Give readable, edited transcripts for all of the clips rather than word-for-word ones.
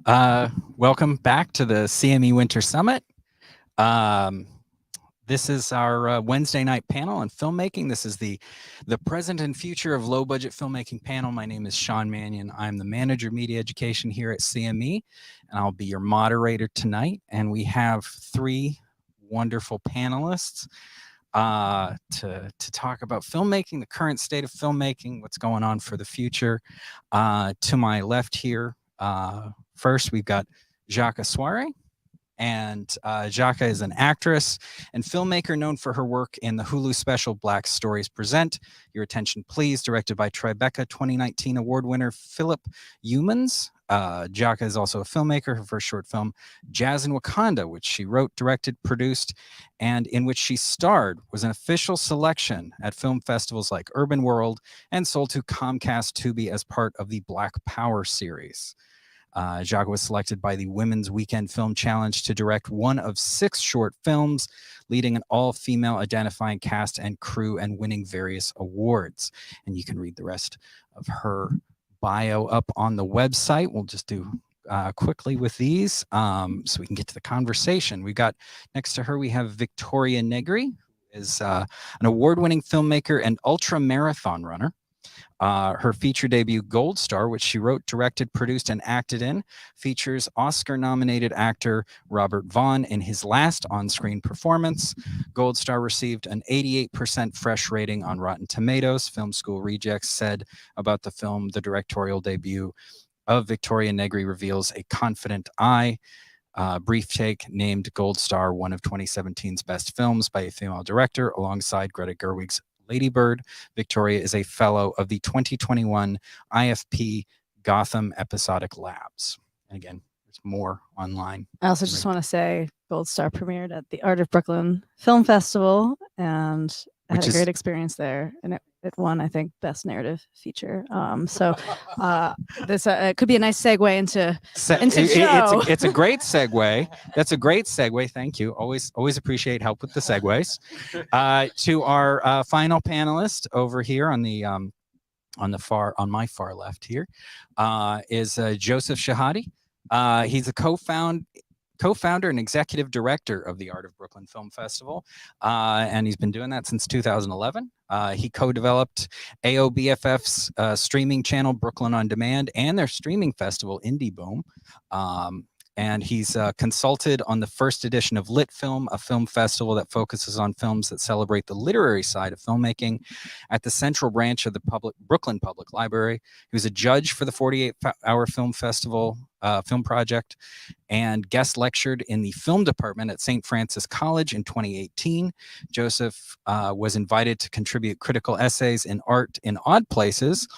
Welcome back to the CME Winter Summit. Um, this is our Wednesday night panel on filmmaking. This is the present and future of low budget filmmaking panel. My name is Sean Mannion. I'm the manager of media education here at CME, and I'll be your moderator tonight. And we have three wonderful panelists to talk about filmmaking, the current state of filmmaking, what's going on for the future. To my left here, first we've got Jacques Soiree. And Jacques is an actress and filmmaker known for her work in the Hulu special Black Stories Present. Your attention, please, directed by Tribeca 2019 award winner Philip Youmans. Jacques is also a filmmaker. Her first short film, Jazz in Wakanda, which she wrote, directed, produced, and in which she starred, was an official selection at film festivals like Urban World and sold to Comcast Tubi as part of the Black Power series. Jacques was selected by the Women's Weekend Film Challenge to direct one of 6 short films, leading an all-female identifying cast and crew and winning various awards. And you can read the rest of her bio up on the website. We'll just do quickly with these so we can get to the conversation. We got next to her, we have Victoria Negri, who is an award-winning filmmaker and ultra-marathon runner. Her feature debut, Gold Star, which she wrote, directed, produced, and acted in, features Oscar-nominated actor Robert Vaughn in his last on-screen performance. Gold Star received an 88% fresh rating on Rotten Tomatoes. Film School Rejects said about the film, the directorial debut of Victoria Negri reveals a confident eye. Brief Take named Gold Star one of 2017's best films by a female director, alongside Greta Gerwig's Lady Bird. Victoria is a fellow of the 2021 IFP Gotham Episodic Labs. And again, there's more online. I also just want to say Gold Star premiered at the Art of Brooklyn Film Festival, and I had a great experience there. And it won, I think, Best Narrative Feature. So this could be a nice segue into show. It's a great segue. That's a great segue. Thank you. Always appreciate help with the segues. To our final panelist over here on my far left here is Joseph Shahadi. He's a co-founder and executive director of the Art of Brooklyn Film Festival, and he's been doing that since 2011. He co-developed AOBFF's streaming channel, Brooklyn On Demand, and their streaming festival, Indie Boom. And he's consulted on the first edition of Lit Film, a film festival that focuses on films that celebrate the literary side of filmmaking at the central branch of the Brooklyn Public Library. He was a judge for the 48-hour film festival film project and guest lectured in the film department at St. Francis College in 2018. Joseph was invited to contribute critical essays in art in odd places.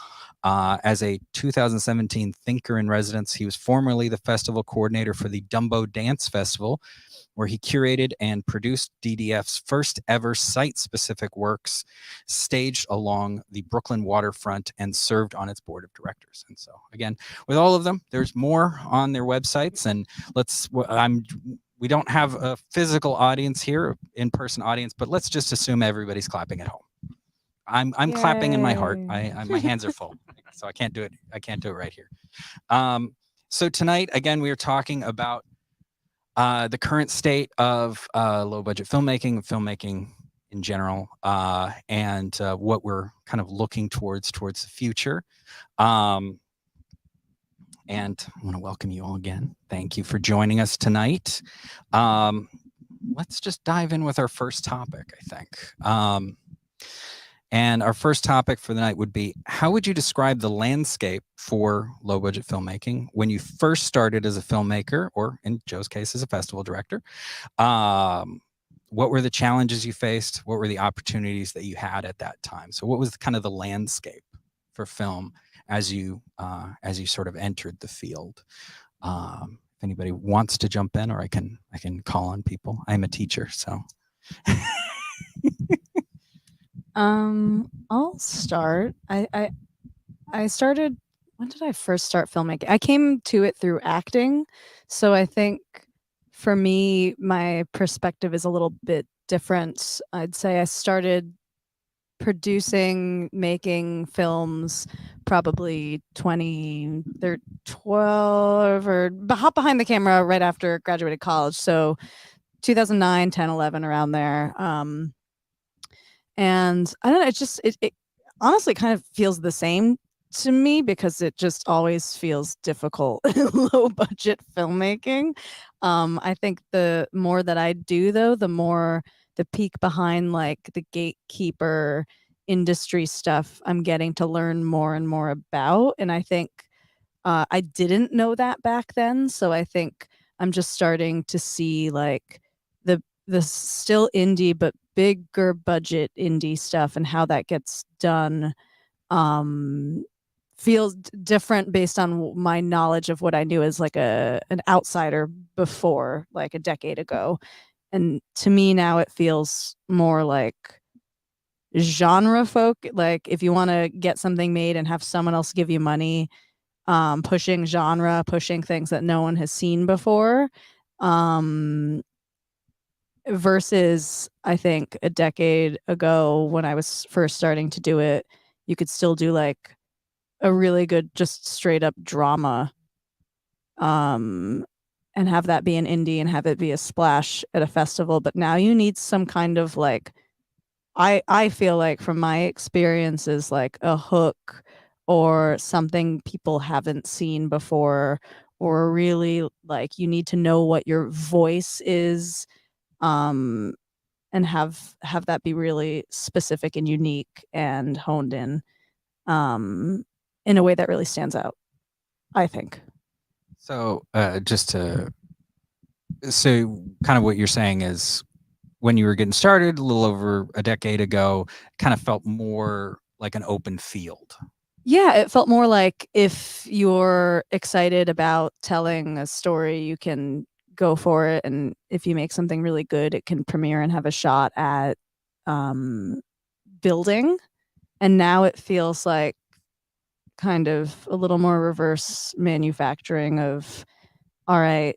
As a 2017 Thinker in Residence, he was formerly the festival coordinator for the Dumbo Dance Festival, where he curated and produced DDF's first ever site-specific works staged along the Brooklyn waterfront and served on its board of directors. And so, again, with all of them, there's more on their websites. And we don't have a physical audience here, in-person audience, but let's just assume everybody's clapping at home. I'm clapping in my heart. My hands are full, so I can't do it. I can't do it right here. So tonight, again, we are talking about the current state of low budget filmmaking in general, and what we're kind of looking towards the future. And I want to welcome you all again. Thank you for joining us tonight. Let's just dive in with our first topic, I think. And our first topic for the night would be, how would you describe the landscape for low budget filmmaking when you first started as a filmmaker, or in Joe's case, as a festival director? What were the challenges you faced? What were the opportunities that you had at that time? So what was kind of the landscape for film as you sort of entered the field? If anybody wants to jump in, or I can call on people. I'm a teacher, so. I'll start. I started, when did I first start filmmaking? I came to it through acting. So I think for me, my perspective is a little bit different. I'd say I started producing, making films probably 2012 or hop behind the camera right after graduated college. So 2009, 10, 11, around there. And I don't know, it honestly kind of feels the same to me because it just always feels difficult low budget filmmaking. I think the more that I do though, the more the peek behind like the gatekeeper industry stuff I'm getting to learn more and more about. And I think I didn't know that back then. So I think I'm just starting to see like the still indie but bigger budget indie stuff and how that gets done um feels different based on my knowledge of what I knew as like an outsider before, like a decade ago. And to me now it feels more like genre folk, like if you want to get something made and have someone else give you money, pushing genre, pushing things that no one has seen before, um versus I think a decade ago when I was first starting to do it, you could still do like a really good just straight up drama, um and have that be an indie and have it be a splash at a festival. But now you need some kind of like, I feel like from my experiences, like a hook or something people haven't seen before, or really like you need to know what your voice is, um and have that be really specific and unique and honed um in a way that really stands out, I think. So so kind of what you're saying is when you were getting started a little over a decade ago, kind of felt more like an open field. Yeah, it felt more like if you're excited about telling a story, you can go for it. And if you make something really good, it can premiere and have a shot at um, building. And now it feels like kind of a little more reverse manufacturing of, all right,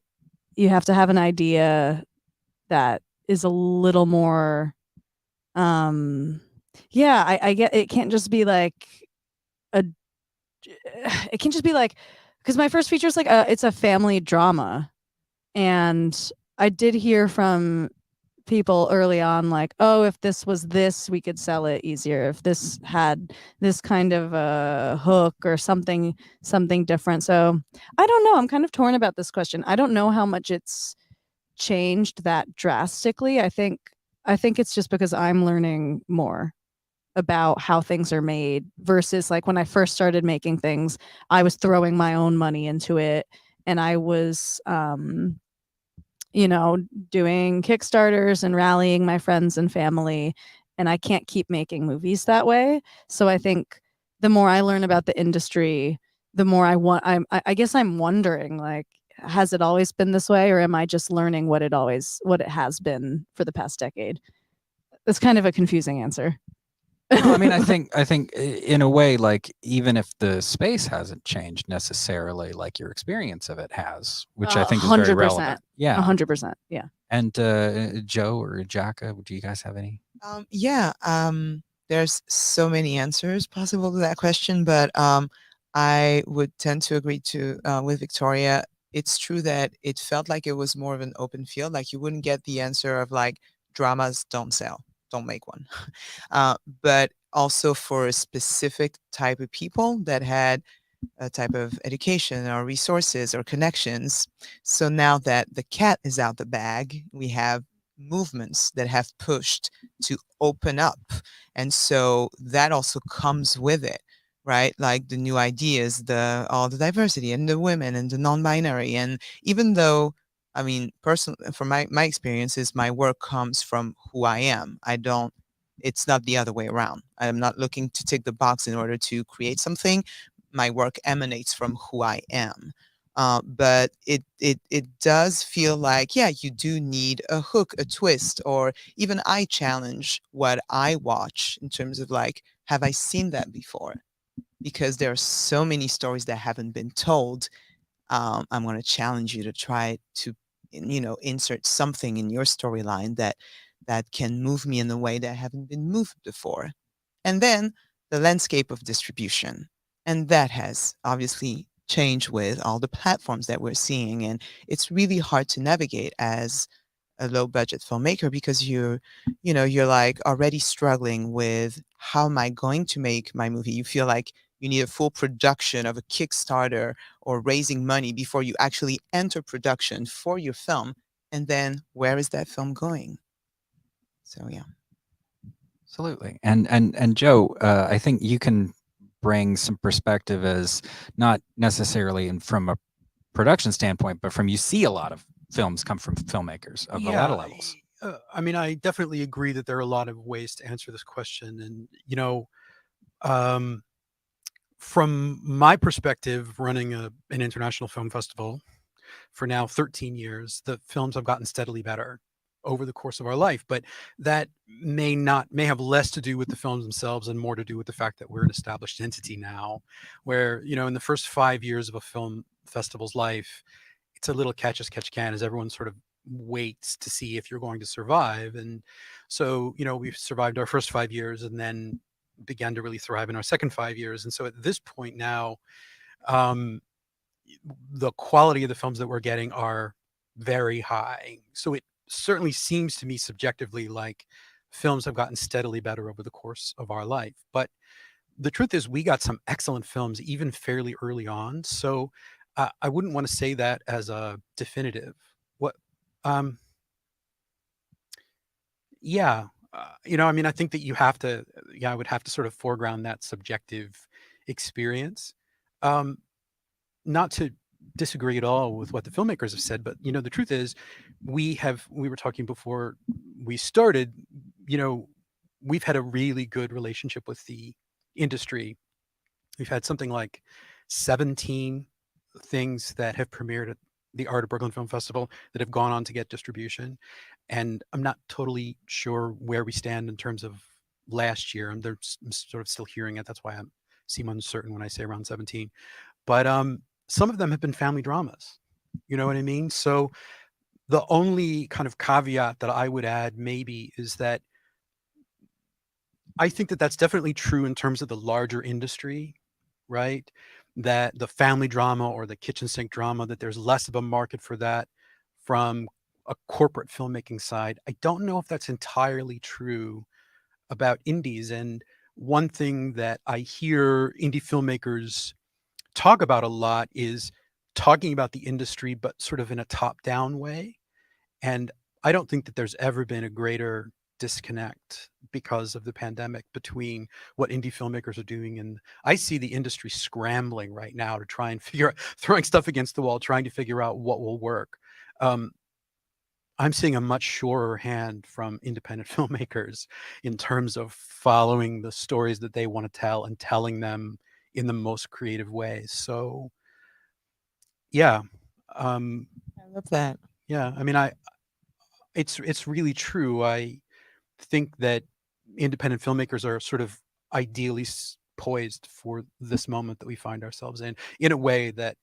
you have to have an idea that is a little more, um, yeah, I get it. Can't just be like a it can just be like, because my first feature is like it's a family drama, and I did hear from people early on like, oh, if this was this, we could sell it easier if this had this kind of a hook or something different. So I don't know, I'm kind of torn about this question. I don't know how much it's changed that drastically. I think it's just because I'm learning more about how things are made versus like when I first started making things, I was throwing my own money into it, and I was you know, doing Kickstarters and rallying my friends and family, and I can't keep making movies that way. So I think the more I learn about the industry, the more I guess I'm wondering like, has it always been this way, or am I just learning what it has been for the past decade? It's kind of a confusing answer. No, I mean, I think in a way, like even if the space hasn't changed necessarily, like your experience of it has, which I think is very 100%. relevant. Yeah. 100%. Yeah. And Joe or Jacka, do you guys have any? Yeah, there's so many answers possible to that question, but I would tend to agree to with Victoria. It's true that it felt like it was more of an open field. Like you wouldn't get the answer of like dramas don't sell, don't make one. But also for a specific type of people that had a type of education or resources or connections. So now that the cat is out the bag, we have movements that have pushed to open up. And so that also comes with it, right? Like the new ideas, the all the diversity and the women and the non-binary. And even though I mean, personally, from my experiences, my work comes from who I am. I don't, it's not the other way around. I'm not looking to tick the box in order to create something. My work emanates from who I am. But it does feel like, yeah, you do need a hook, a twist, or even I challenge what I watch in terms of like, have I seen that before? Because there are so many stories that haven't been told. I'm going to challenge you to try to, insert something in your storyline that can move me in a way that I haven't been moved before. And then the landscape of distribution. And that has obviously changed with all the platforms that we're seeing. And it's really hard to navigate as a low budget filmmaker because you're like already struggling with how am I going to make my movie? You feel like you need a full production of a Kickstarter or raising money before you actually enter production for your film. And then where is that film going? So yeah. Absolutely. And Joe, I think you can bring some perspective as not necessarily from a production standpoint, but from you see a lot of films come from filmmakers of a lot of levels. I mean, I definitely agree that there are a lot of ways to answer this question. And, um, from my perspective, running an international film festival for now 13 years, the films have gotten steadily better over the course of our life. But that may have less to do with the films themselves and more to do with the fact that we're an established entity now, where, in the first 5 years of a film festival's life, it's a little catch as catch can, as everyone sort of waits to see if you're going to survive. And so, we've survived our first 5 years and then began to really thrive in our second 5 years. And so at this point now, um, the quality of the films that we're getting are very high. So it certainly seems to me subjectively like films have gotten steadily better over the course of our life. But the truth is, we got some excellent films even fairly early on. So I wouldn't want to say that as a definitive. What, um, yeah, I mean, I think that I would have to sort of foreground that subjective experience. Um, Not to disagree at all with what the filmmakers have said, but the truth is, we were talking before we started, you know, we've had a really good relationship with the industry. We've had something like 17 things that have premiered at the Art of Brooklyn Film Festival that have gone on to get distribution. And I'm not totally sure where we stand in terms of last year. I'm sort of still hearing it. That's why I seem uncertain when I say around 17. But some of them have been family dramas. You know what I mean? So the only kind of caveat that I would add maybe is that I think that that's definitely true in terms of the larger industry, right? That the family drama or the kitchen sink drama, that there's less of a market for that from a corporate filmmaking side. I don't know if that's entirely true about indies. And one thing that I hear indie filmmakers talk about a lot is talking about the industry, but sort of in a top down way. And I don't think that there's ever been a greater disconnect because of the pandemic between what indie filmmakers are doing. And I see the industry scrambling right now to try and figure out, throwing stuff against the wall, trying to figure out what will work. Um, I'm seeing a much surer hand from independent filmmakers in terms of following the stories that they want to tell and telling them in the most creative ways. So yeah, um, I love that. yeah. I mean, it's really true. I think that independent filmmakers are sort of ideally poised for this moment that we find ourselves in a way that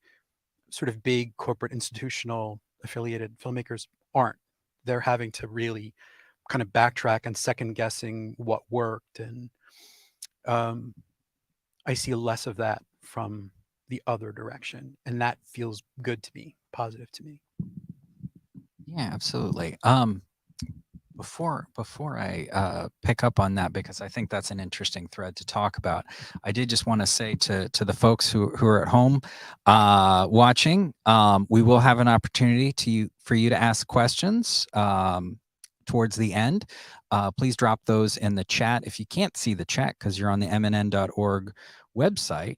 sort of big corporate institutional affiliated filmmakers aren't. They're having to really kind of backtrack and second guessing what worked. And um, I see less of that from the other direction. And that feels good to me, positive to me. Yeah, absolutely. Before I pick up on that, because I think that's an interesting thread to talk about, I did just want to say to the folks who are at home watching, we will have an opportunity for you to ask questions towards the end. Please drop those in the chat. If you can't see the chat because you're on the mnn.org website,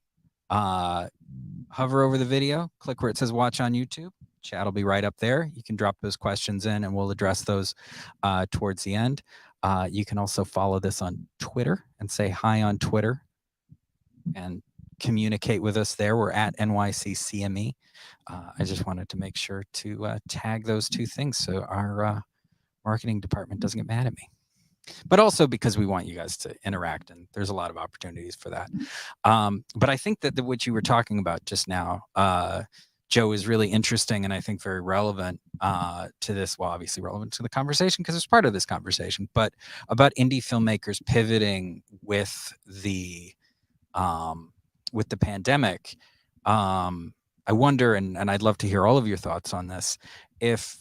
hover over the video, click where it says watch on YouTube. Chat will be right up there. You can drop those questions in and we'll address those towards the end. You can also follow this on Twitter and say hi on Twitter and communicate with us there. We're at NYCCME. I just wanted to make sure to tag those two things so our marketing department doesn't get mad at me. But also because we want you guys to interact, and there's a lot of opportunities for that. But I think that what you were talking about just now, Joe, is really interesting and I think very relevant to this. Well, obviously relevant to the conversation because it's part of this conversation, but about indie filmmakers pivoting with the with the pandemic, I wonder, and I'd love to hear all of your thoughts on this, if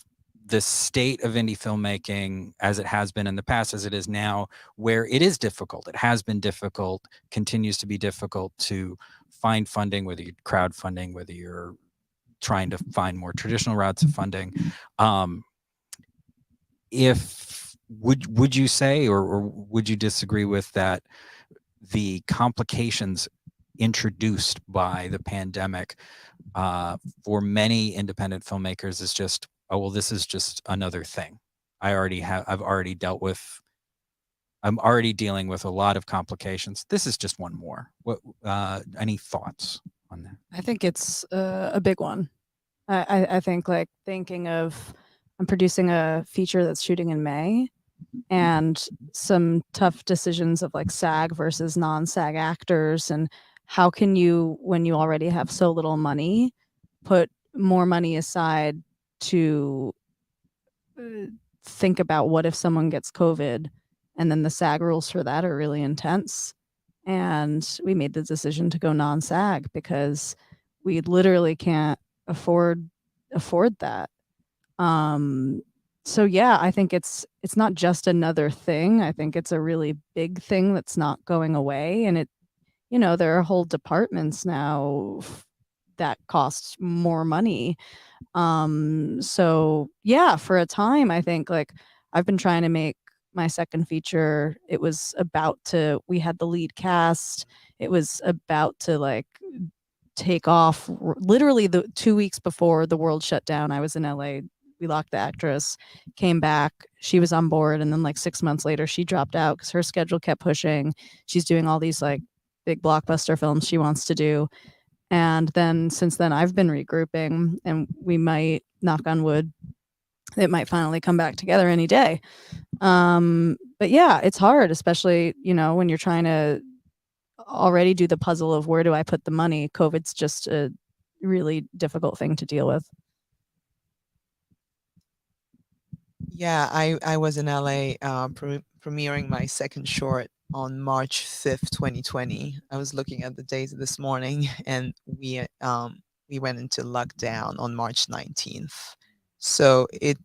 the state of indie filmmaking, as it has been in the past, as it is now, where it is difficult, it has been difficult, continues to be difficult to find funding, whether you're crowdfunding, whether you're trying to find more traditional routes of funding. If would you say, or would you disagree with that, the complications introduced by the pandemic for many independent filmmakers is just, oh, well, this is just another thing. I'm already dealing with a lot of complications. This is just one more. What, any thoughts on that? I think it's a big one. I think, like, thinking of, I'm producing a feature that's shooting in May, and some tough decisions of like SAG versus non-SAG actors, and how can you, when you already have so little money, put more money aside to think about what if someone gets COVID, and then the SAG rules for that are really intense. And we made the decision to go non-SAG because we literally can't afford that. So yeah, I think it's not just another thing. I think it's a really big thing that's not going away. And there are whole departments now that cost more money. So yeah, for a time, I think, like, I've been trying to make my second feature. We had the lead cast. It was about to, like, take off. Literally the 2 weeks before the world shut down, I was in LA. We locked the actress, came back, she was on board, and then like 6 months later she dropped out because her schedule kept pushing. She's doing all these like big blockbuster films she wants to do. And then since then I've been regrouping, and we might, knock on wood, it might finally come back together any day. But yeah, it's hard, especially, when you're trying to already do the puzzle of where do I put the money. COVID's just a really difficult thing to deal with. Yeah, I was in LA premiering my second short on March 5th, 2020. I was looking at the dates this morning, and we went into lockdown on March 19th. So it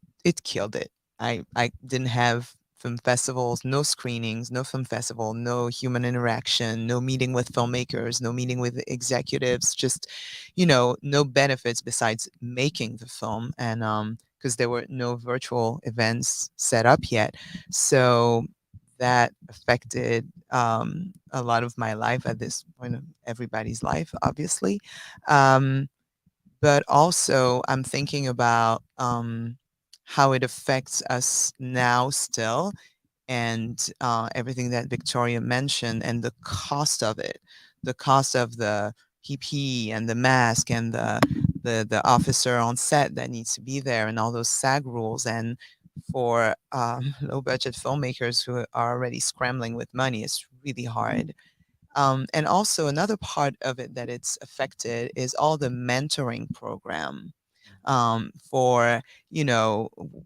killed it. I didn't have film festivals, no screenings, no film festival, no human interaction, no meeting with filmmakers, no meeting with executives, just, no benefits besides making the film. And because there were no virtual events set up yet. So that affected a lot of my life at this point, of everybody's life, obviously. But also I'm thinking about how it affects us now still, and everything that Victoria mentioned, and the cost of it, the cost of the PP and the mask and the officer on set that needs to be there, and all those SAG rules. And for low budget filmmakers who are already scrambling with money, it's really hard. And also another part of it that it's affected is all the mentoring program for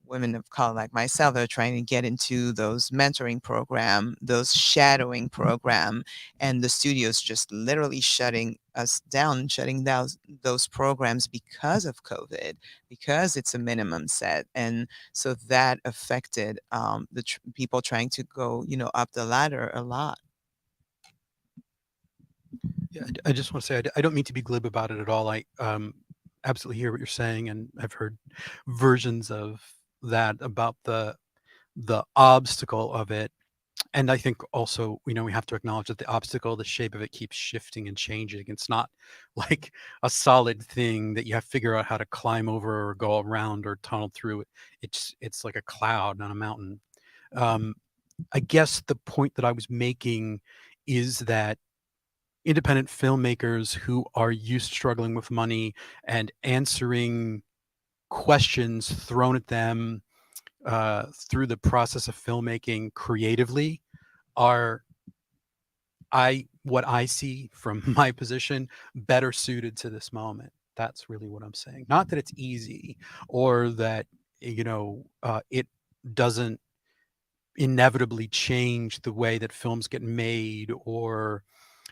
women of color like myself that are trying to get into those mentoring program, those shadowing program, and the studios just literally shutting down those programs because of COVID, because it's a minimum set. And so that affected the people trying to go up the ladder a lot. Yeah, I just want to say, I don't mean to be glib about it at all. I absolutely hear what you're saying, and I've heard versions of that about the obstacle of it. And I think also, we have to acknowledge that the obstacle, the shape of it, keeps shifting and changing. It's not like a solid thing that you have to figure out how to climb over or go around or tunnel through. It's like a cloud, not a mountain. I guess the point that I was making is that independent filmmakers who are used to struggling with money and answering questions thrown at them through the process of filmmaking creatively are, what I see from my position, better suited to this moment. That's really what I'm saying. Not that it's easy, or that it doesn't inevitably change the way that films get made, or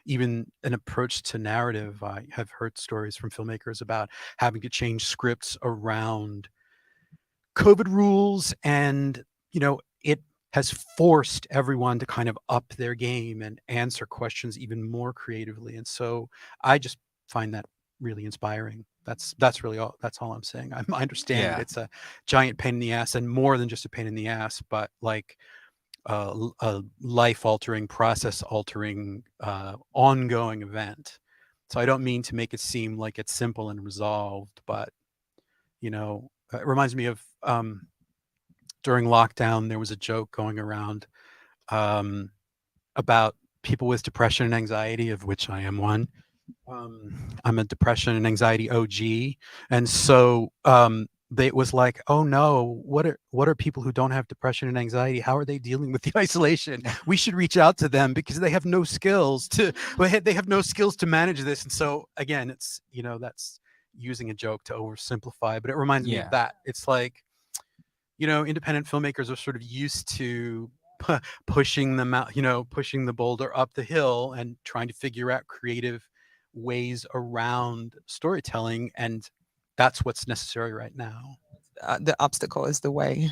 even an approach to narrative. I have heard stories from filmmakers about having to change scripts around COVID rules, and it has forced everyone to kind of up their game and answer questions even more creatively. And so I just find that really inspiring. That's really all. That's all I'm saying. I understand that Yeah. it's a giant pain in the ass, and more than just a pain in the ass, but like a life-altering, process-altering, ongoing event. So I don't mean to make it seem like it's simple and resolved, but it reminds me of during lockdown, there was a joke going around um, about people with depression and anxiety, of which I am one. I'm a depression and anxiety OG, and so it was like, oh no, what are people who don't have depression and anxiety? How are they dealing with the isolation? We should reach out to them because they have no skills to manage this. And so again, it's that's using a joke to oversimplify, but it reminds me of that. It's like independent filmmakers are sort of used to pushing them out, pushing the boulder up the hill and trying to figure out creative ways around storytelling. And that's what's necessary right now. The obstacle is the way.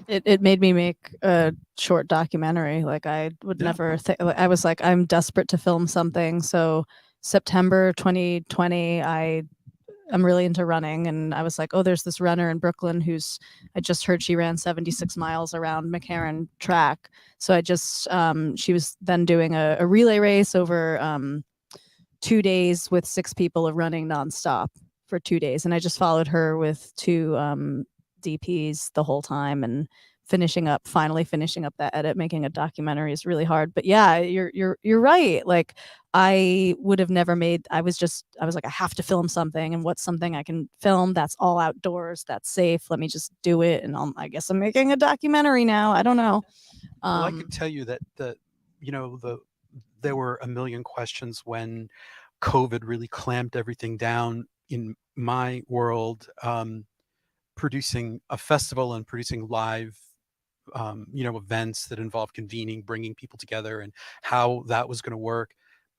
It made me make a short documentary. Like I would never think. I was like, I'm desperate to film something. So September 2020, I'm really into running, and I was like, oh, there's this runner in Brooklyn I just heard she ran 76 miles around McCarran track. So I just she was then doing a relay race over 2 days with 6 people of running nonstop for 2 days, and I just followed her with 2 DPs the whole time, and finally finishing up that edit. Making a documentary is really hard, but yeah, you're right. Like I would have never made. I was like, I have to film something, and what's something I can film that's all outdoors, that's safe. Let me just do it, and I guess I'm making a documentary now. I don't know. Well, I can tell you that there were a million questions when COVID really clamped everything down in my world. Producing a festival and producing live events that involve convening, bringing people together, and how that was going to work.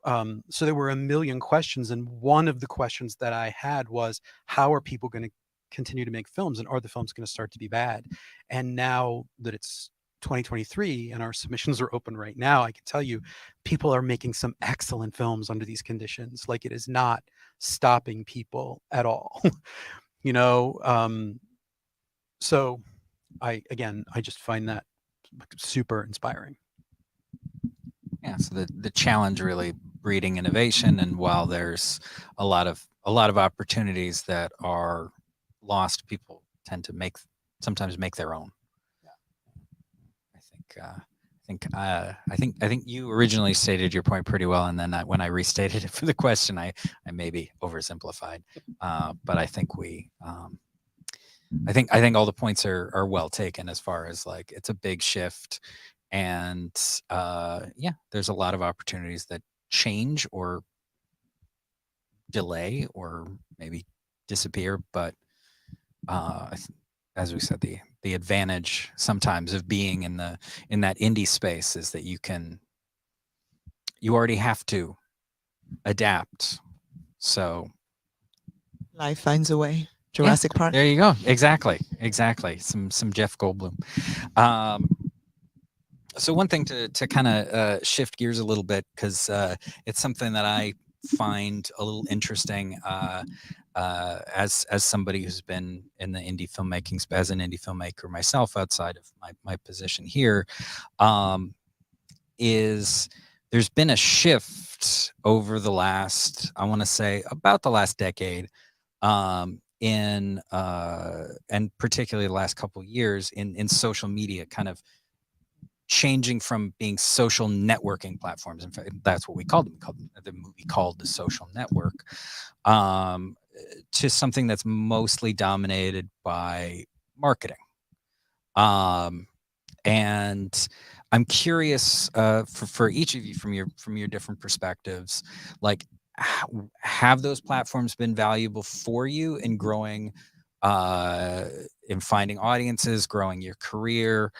So there were a million questions, and one of the questions that I had was, how are people going to continue to make films, and are the films going to start to be bad? And now that it's 2023 and our submissions are open right now, I can tell you people are making some excellent films under these conditions. Like, it is not stopping people at all. So I just find that super inspiring. Yeah, so the challenge really breeding innovation, and while there's a lot of opportunities that are lost, people tend to sometimes make their own. I think you originally stated your point pretty well, and then when I restated it for the question, I maybe oversimplified. But I think I think all the points are well taken, as far as like it's a big shift, and there's a lot of opportunities that change or delay or maybe disappear. But as we said, the advantage sometimes of being in that indie space is that you already have to adapt. So Life finds a way. Jurassic Park. There you go. Exactly. Some Jeff Goldblum. So one thing to kind of shift gears a little bit, because it's something that I find a little interesting as somebody who's been in the indie filmmaking space, as an indie filmmaker myself, outside of my position here, is there's been a shift over the last, I want to say about the last decade, and particularly the last couple of years in social media, kind of changing from being social networking platforms. In fact, that's what we called them. The movie called The Social Network, to something that's mostly dominated by marketing. And I'm curious for each of you, from your different perspectives, like, have those platforms been valuable for you in growing, in finding audiences, growing your career?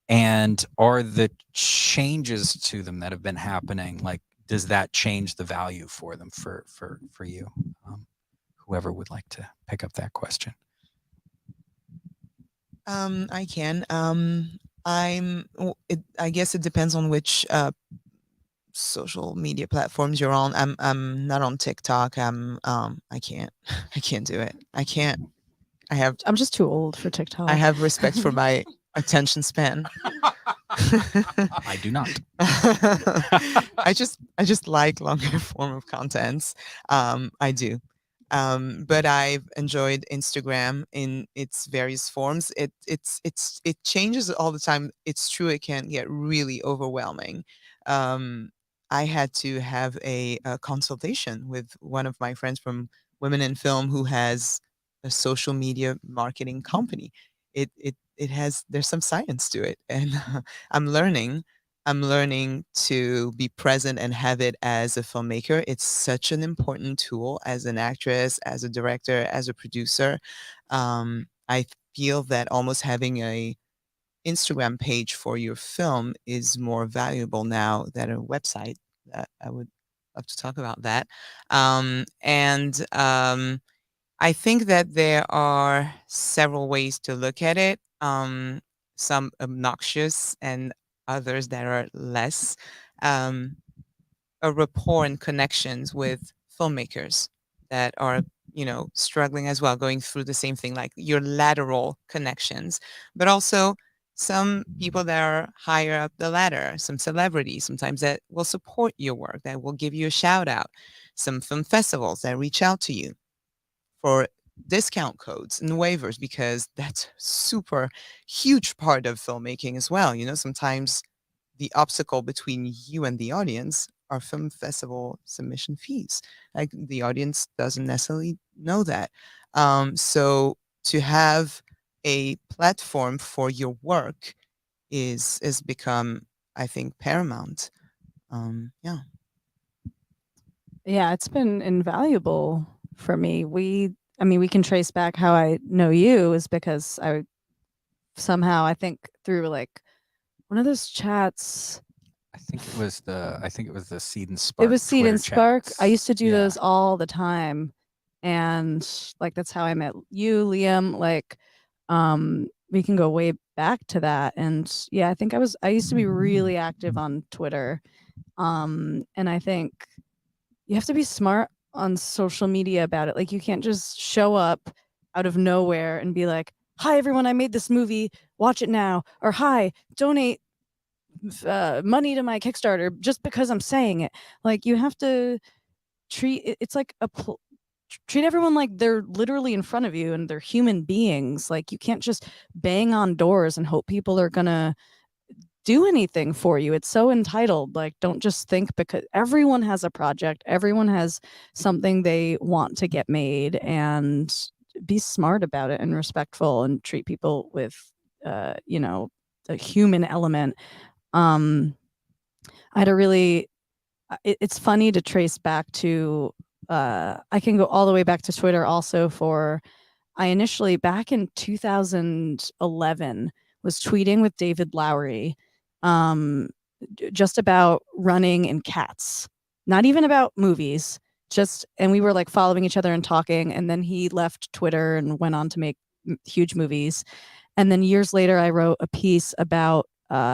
And are the changes to them that have been happening, like, does that change the value for them for you? Whoever would like to pick up that question. I can. I guess it depends on which social media platforms you're on. I'm not on TikTok. I can't I can't do it. I can't. I'm just too old for TikTok. I have respect for my attention span. I do not. I just like longer form of contents. I do. But I've enjoyed Instagram in its various forms. It changes all the time. It's true, it can get really overwhelming. I had to have a consultation with one of my friends from Women in Film who has a social media marketing company. It has there's some science to it, and I'm learning. I'm learning to be present and have it as a filmmaker. It's such an important tool as an actress, as a director, as a producer. I feel that almost having a Instagram page for your film is more valuable now than a website. I would love to talk about that. I think that there are several ways to look at it. Some obnoxious and others that are less. Um, a rapport and connections with filmmakers that are, struggling as well, going through the same thing, like your lateral connections, but also some people that are higher up the ladder, some celebrities sometimes that will support your work, that will give you a shout out, some film festivals that reach out to you for discount codes and waivers, because that's super huge part of filmmaking as well. Sometimes the obstacle between you and the audience are film festival submission fees. Like, the audience doesn't necessarily know that. So to have a platform for your work is become, I think, paramount. Yeah. Yeah, it's been invaluable for me. I mean, we can trace back how I know you is because I think through like one of those chats. I think it was the Seed and Spark. It was Seed Twitter and Spark. I chats. used to do Yeah. those all the time. And like that's how I met you, Liam. Like we can go way back to that. And yeah, I used to be really active on Twitter. And I think you have to be smart on social media about it. Like you can't just show up out of nowhere and be like, "Hi everyone, I made this movie. Watch it now." Or, "Hi, donate money to my Kickstarter," just because I'm saying it. Like you have to it's like treat everyone like they're literally in front of you and they're human beings. Like you can't just bang on doors and hope people are gonna do anything for you. It's so entitled. Like, don't just think, because everyone has a project, everyone has something they want to get made, and be smart about it and respectful and treat people with a human element. I had a really it's funny to trace back to I can go all the way back to Twitter also. I initially, back in 2011, was tweeting with David Lowery just about running and cats, not even about movies, and we were like following each other and talking, and then he left Twitter and went on to make huge movies. And then years later, I wrote a piece about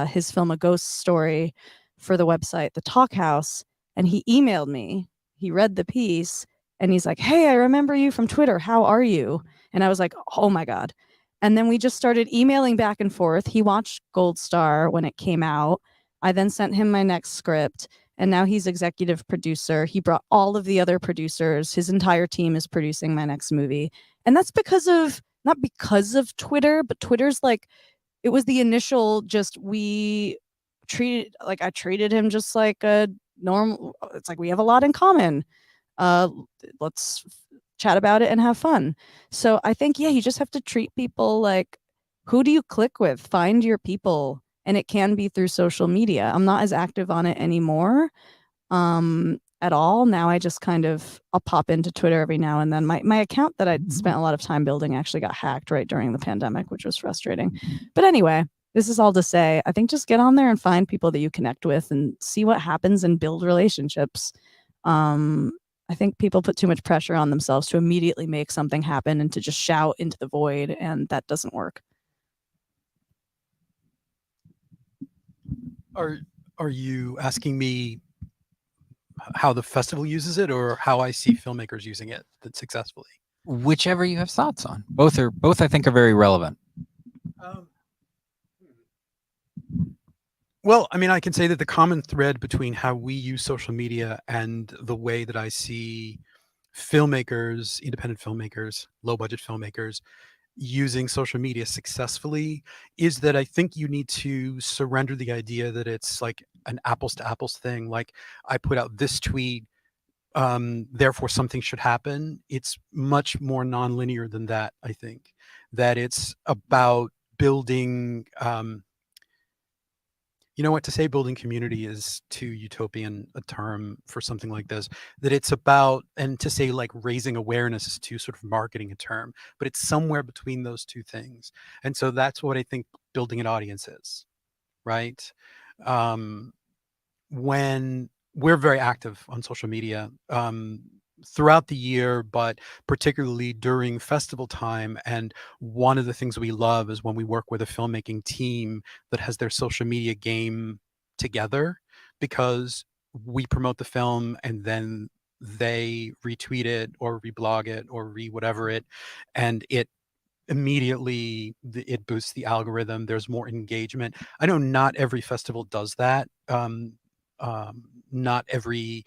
his film A Ghost Story for the website The Talk House, and he emailed me. He read the piece and he's like, "Hey, I remember you from Twitter. How are you?" And I was like, "Oh my God." And then we just started emailing back and forth. He watched Gold Star when it came out. I then sent him my next script, and now he's executive producer. He brought all of the other producers. His entire team is producing my next movie. And that's not because of Twitter, but Twitter's like, it was the initial, I treated him just like a normal. It's like, we have a lot in common. Let's chat about it and have fun. So I think, yeah, you just have to treat people like, who do you click with? Find your people. And it can be through social media. I'm not as active on it anymore at all. Now I just I'll pop into Twitter every now and then. My account that I spent a lot of time building actually got hacked right during the pandemic, which was frustrating. But anyway, this is all to say, I think just get on there and find people that you connect with and see what happens and build relationships. I think people put too much pressure on themselves to immediately make something happen and to just shout into the void, and that doesn't work. Are you asking me how the festival uses it, or how I see filmmakers using it that successfully? Whichever you have thoughts on. Both I think are very relevant. Well, I mean, I can say that the common thread between how we use social media and the way that I see filmmakers, independent filmmakers, low budget filmmakers using social media successfully is that I think you need to surrender the idea that it's like an apples to apples thing. Like, I put out this tweet, therefore something should happen. It's much more nonlinear than that. I think that it's about building, you know what, to say building community is too utopian a term for something like this, that it's about, and to say like raising awareness is too sort of marketing a term, but it's somewhere between those two things. And so that's what I think building an audience is, right? When we're very active on social media throughout the year, but particularly during festival time. And one of the things we love is when we work with a filmmaking team that has their social media game together, because we promote the film and then they retweet it or reblog it or whatever it, and it immediately it boosts the algorithm. There's more engagement. I know not every festival does that. Not every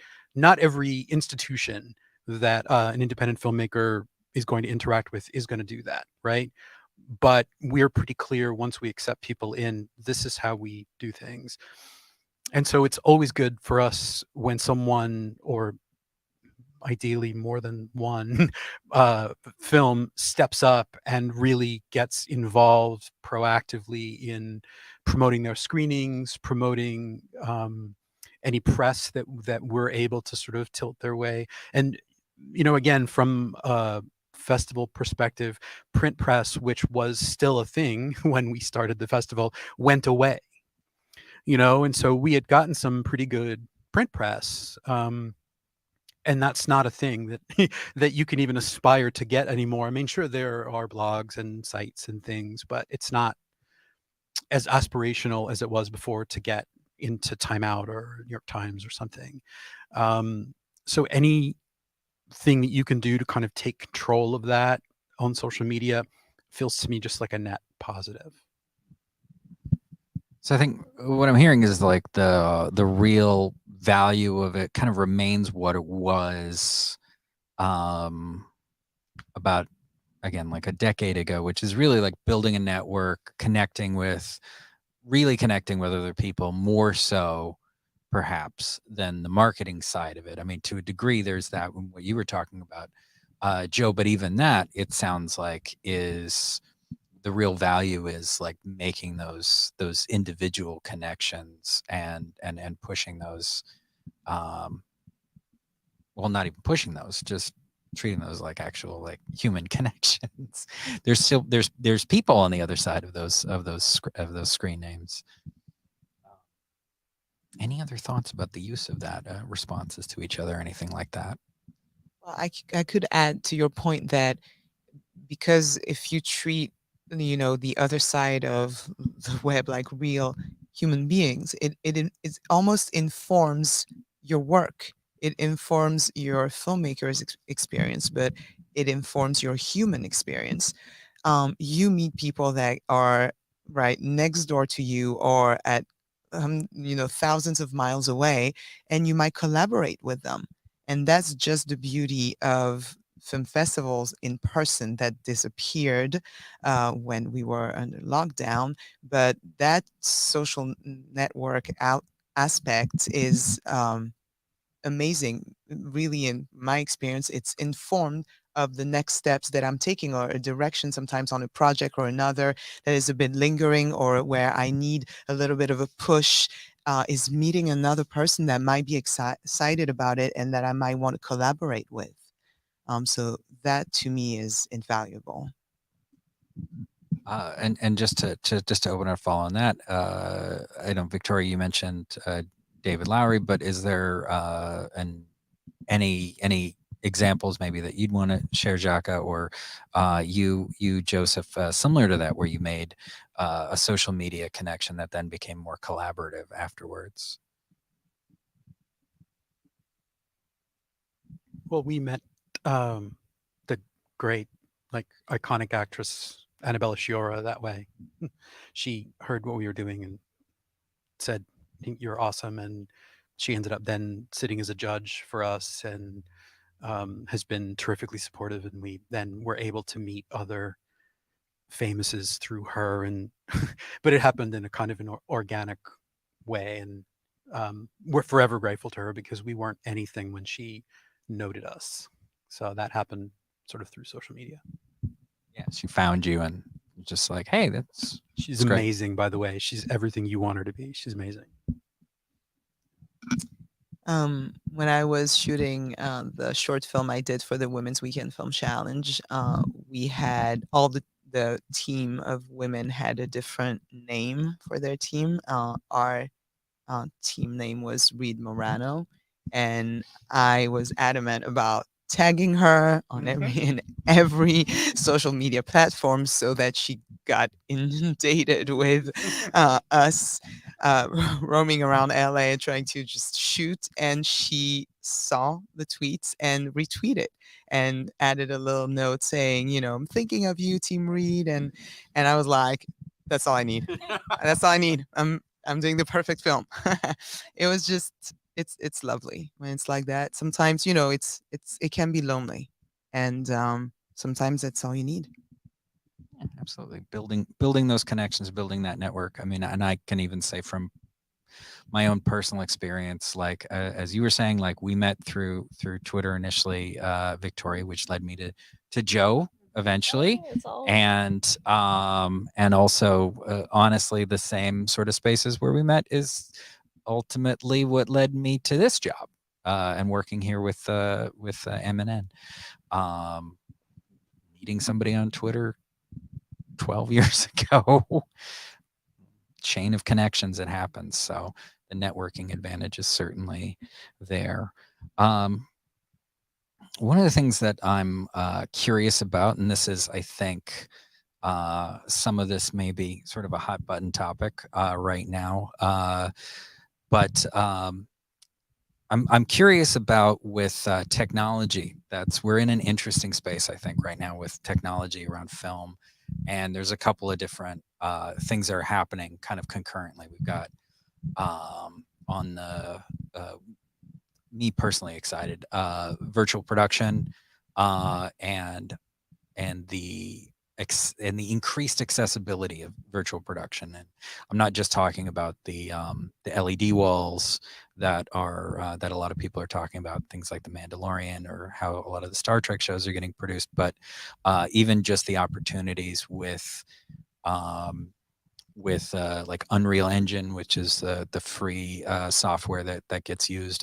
institution that an independent filmmaker is going to interact with is going to do that, right? But we're pretty clear, once we accept people in, this is how we do things. And so it's always good for us when someone, or ideally more than one, film steps up and really gets involved proactively in promoting their screenings, promoting any press that we're able to sort of tilt their way. And, you know, again, from a festival perspective, print press, which was still a thing when we started the festival, went away, you know, and so we had gotten some pretty good print press. And that's not a thing that that you can even aspire to get anymore. I mean, sure, there are blogs and sites and things, but it's not as aspirational as it was before to get into Time Out or New York Times or something. So anything that you can do to kind of take control of that on social media feels to me just like a net positive. So I think what I'm hearing is like the real value of it kind of remains what it was about, again, like a decade ago, which is really like building a network, connecting with other people, more so perhaps than the marketing side of it. I mean, to a degree, there's that, what you were talking about, Joe, but even that, it sounds like, is the real value is like making those individual connections and pushing those, well, not even pushing those, just treating those like actual like human connections. There's still there's people on the other side of those screen names. Any other thoughts about the use of that, responses to each other, anything like that? Well, I could add to your point that, because if you treat, you know, the other side of the web like real human beings, it almost informs your work. It informs your filmmaker's experience, but it informs your human experience. You meet people that are right next door to you or at you know, thousands of miles away, and you might collaborate with them. And that's just the beauty of film festivals in person that disappeared when we were under lockdown. But that social network out aspect is amazing. Really, in my experience, it's informed of the next steps that I'm taking, or a direction sometimes on a project or another that is a bit lingering, or where I need a little bit of a push, is meeting another person that might be excited about it and that I might want to collaborate with. So that to me is invaluable. And just to open our follow on that, I know Victoria, you mentioned David Lowery, but is there any examples maybe that you'd want to share, Jaka, or you Joseph, similar to that, where you made a social media connection that then became more collaborative afterwards? Well, we met the great, like, iconic actress Annabella Sciorra that way. She heard what we were doing and said, "You're awesome," and she ended up then sitting as a judge for us, and has been terrifically supportive. And we then were able to meet other famouses through her, and but it happened in a kind of an organic way, and we're forever grateful to her because we weren't anything when she noted us. So that happened sort of through social media. Yeah, she found you and just like, hey, She's great. amazing, by the way. She's everything you want her to be. She's amazing. When I was shooting the short film I did for the Women's Weekend Film Challenge, we had all the team of women had a different name for their team. Our team name was Reed Morano, and I was adamant about tagging her on every social media platform so that she got inundated with us roaming around LA trying to just shoot. And she saw the tweets and retweeted and added a little note saying, I'm thinking of you, Team Reed. And I was like, that's all I need. That's all I need. I'm doing the perfect film. It was just it's lovely when it's like that. Sometimes, it can be lonely. And sometimes that's all you need. Yeah, absolutely. Building those connections, building that network. I mean, and I can even say from my own personal experience, like as you were saying, like we met through Twitter initially, Victoria, which led me to Joe eventually, and also honestly, the same sort of spaces where we met is ultimately what led me to this job and working here with MNN. Meeting somebody on Twitter 12 years ago, chain of connections that happens. So the networking advantage is certainly there. One of the things that I'm curious about, and this is, I think, some of this may be sort of a hot button topic right now, but I'm curious about with technology. We're in an interesting space, I think, right now with technology around film, and there's a couple of different things that are happening kind of concurrently. We've got on the me personally excited virtual production and the increased accessibility of virtual production. And I'm not just talking about the LED walls that are that a lot of people are talking about, things like The Mandalorian or how a lot of the Star Trek shows are getting produced, but even just the opportunities with like Unreal Engine, which is the free software that gets used,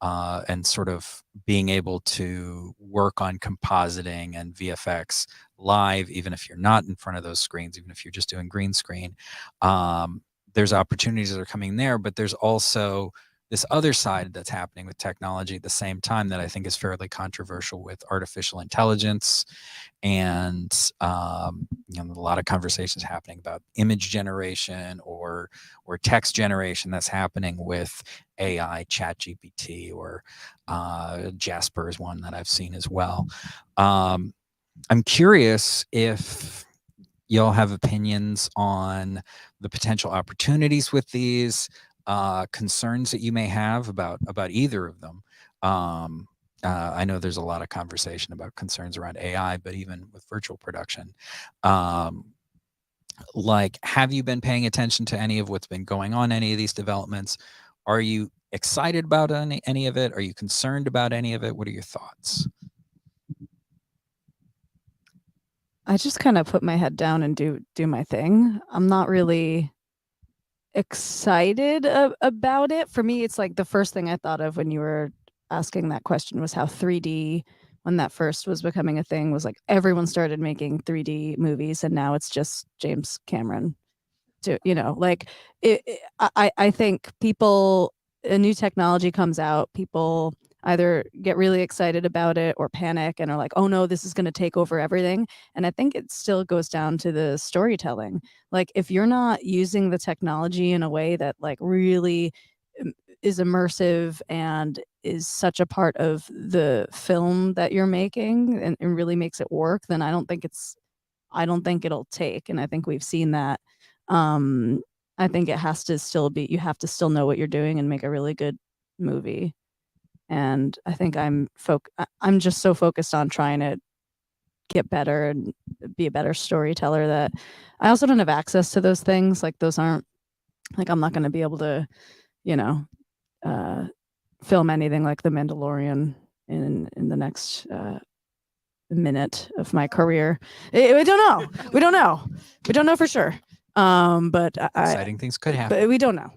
and sort of being able to work on compositing and VFX live, even if you're not in front of those screens, even if you're just doing green screen. There's opportunities that are coming there, but there's also this other side that's happening with technology at the same time that I think is fairly controversial with artificial intelligence. And a lot of conversations happening about image generation or text generation that's happening with AI, ChatGPT, or Jasper is one that I've seen as well. I'm curious if y'all have opinions on the potential opportunities with these, concerns that you may have about either of them. I know there's a lot of conversation about concerns around AI, but even with virtual production, like, have you been paying attention to any of what's been going on, any of these developments? Are you excited about any of it? Are you concerned about any of it? What are your thoughts? I just kind of put my head down and do my thing. I'm not really excited about it. For me, it's like the first thing I thought of when you were asking that question was how 3D when that first was becoming a thing, was like everyone started making 3D movies, and now it's just James Cameron. To like I think people, a new technology comes out, people either get really excited about it or panic and are like, oh no, this is going to take over everything. And I think it still goes down to the storytelling. Like if you're not using the technology in a way that like really is immersive and is such a part of the film that you're making, and really makes it work, then I don't think it'll take. And I think we've seen that. I think it has to still be, you have to still know what you're doing and make a really good movie. And I think I'm just so focused on trying to get better and be a better storyteller that I also don't have access to those things. Like those aren't, like I'm not going to be able to, film anything like The Mandalorian in the next minute of my career. We don't know. We don't know. We don't know for sure. But Exciting things could happen. But we don't know.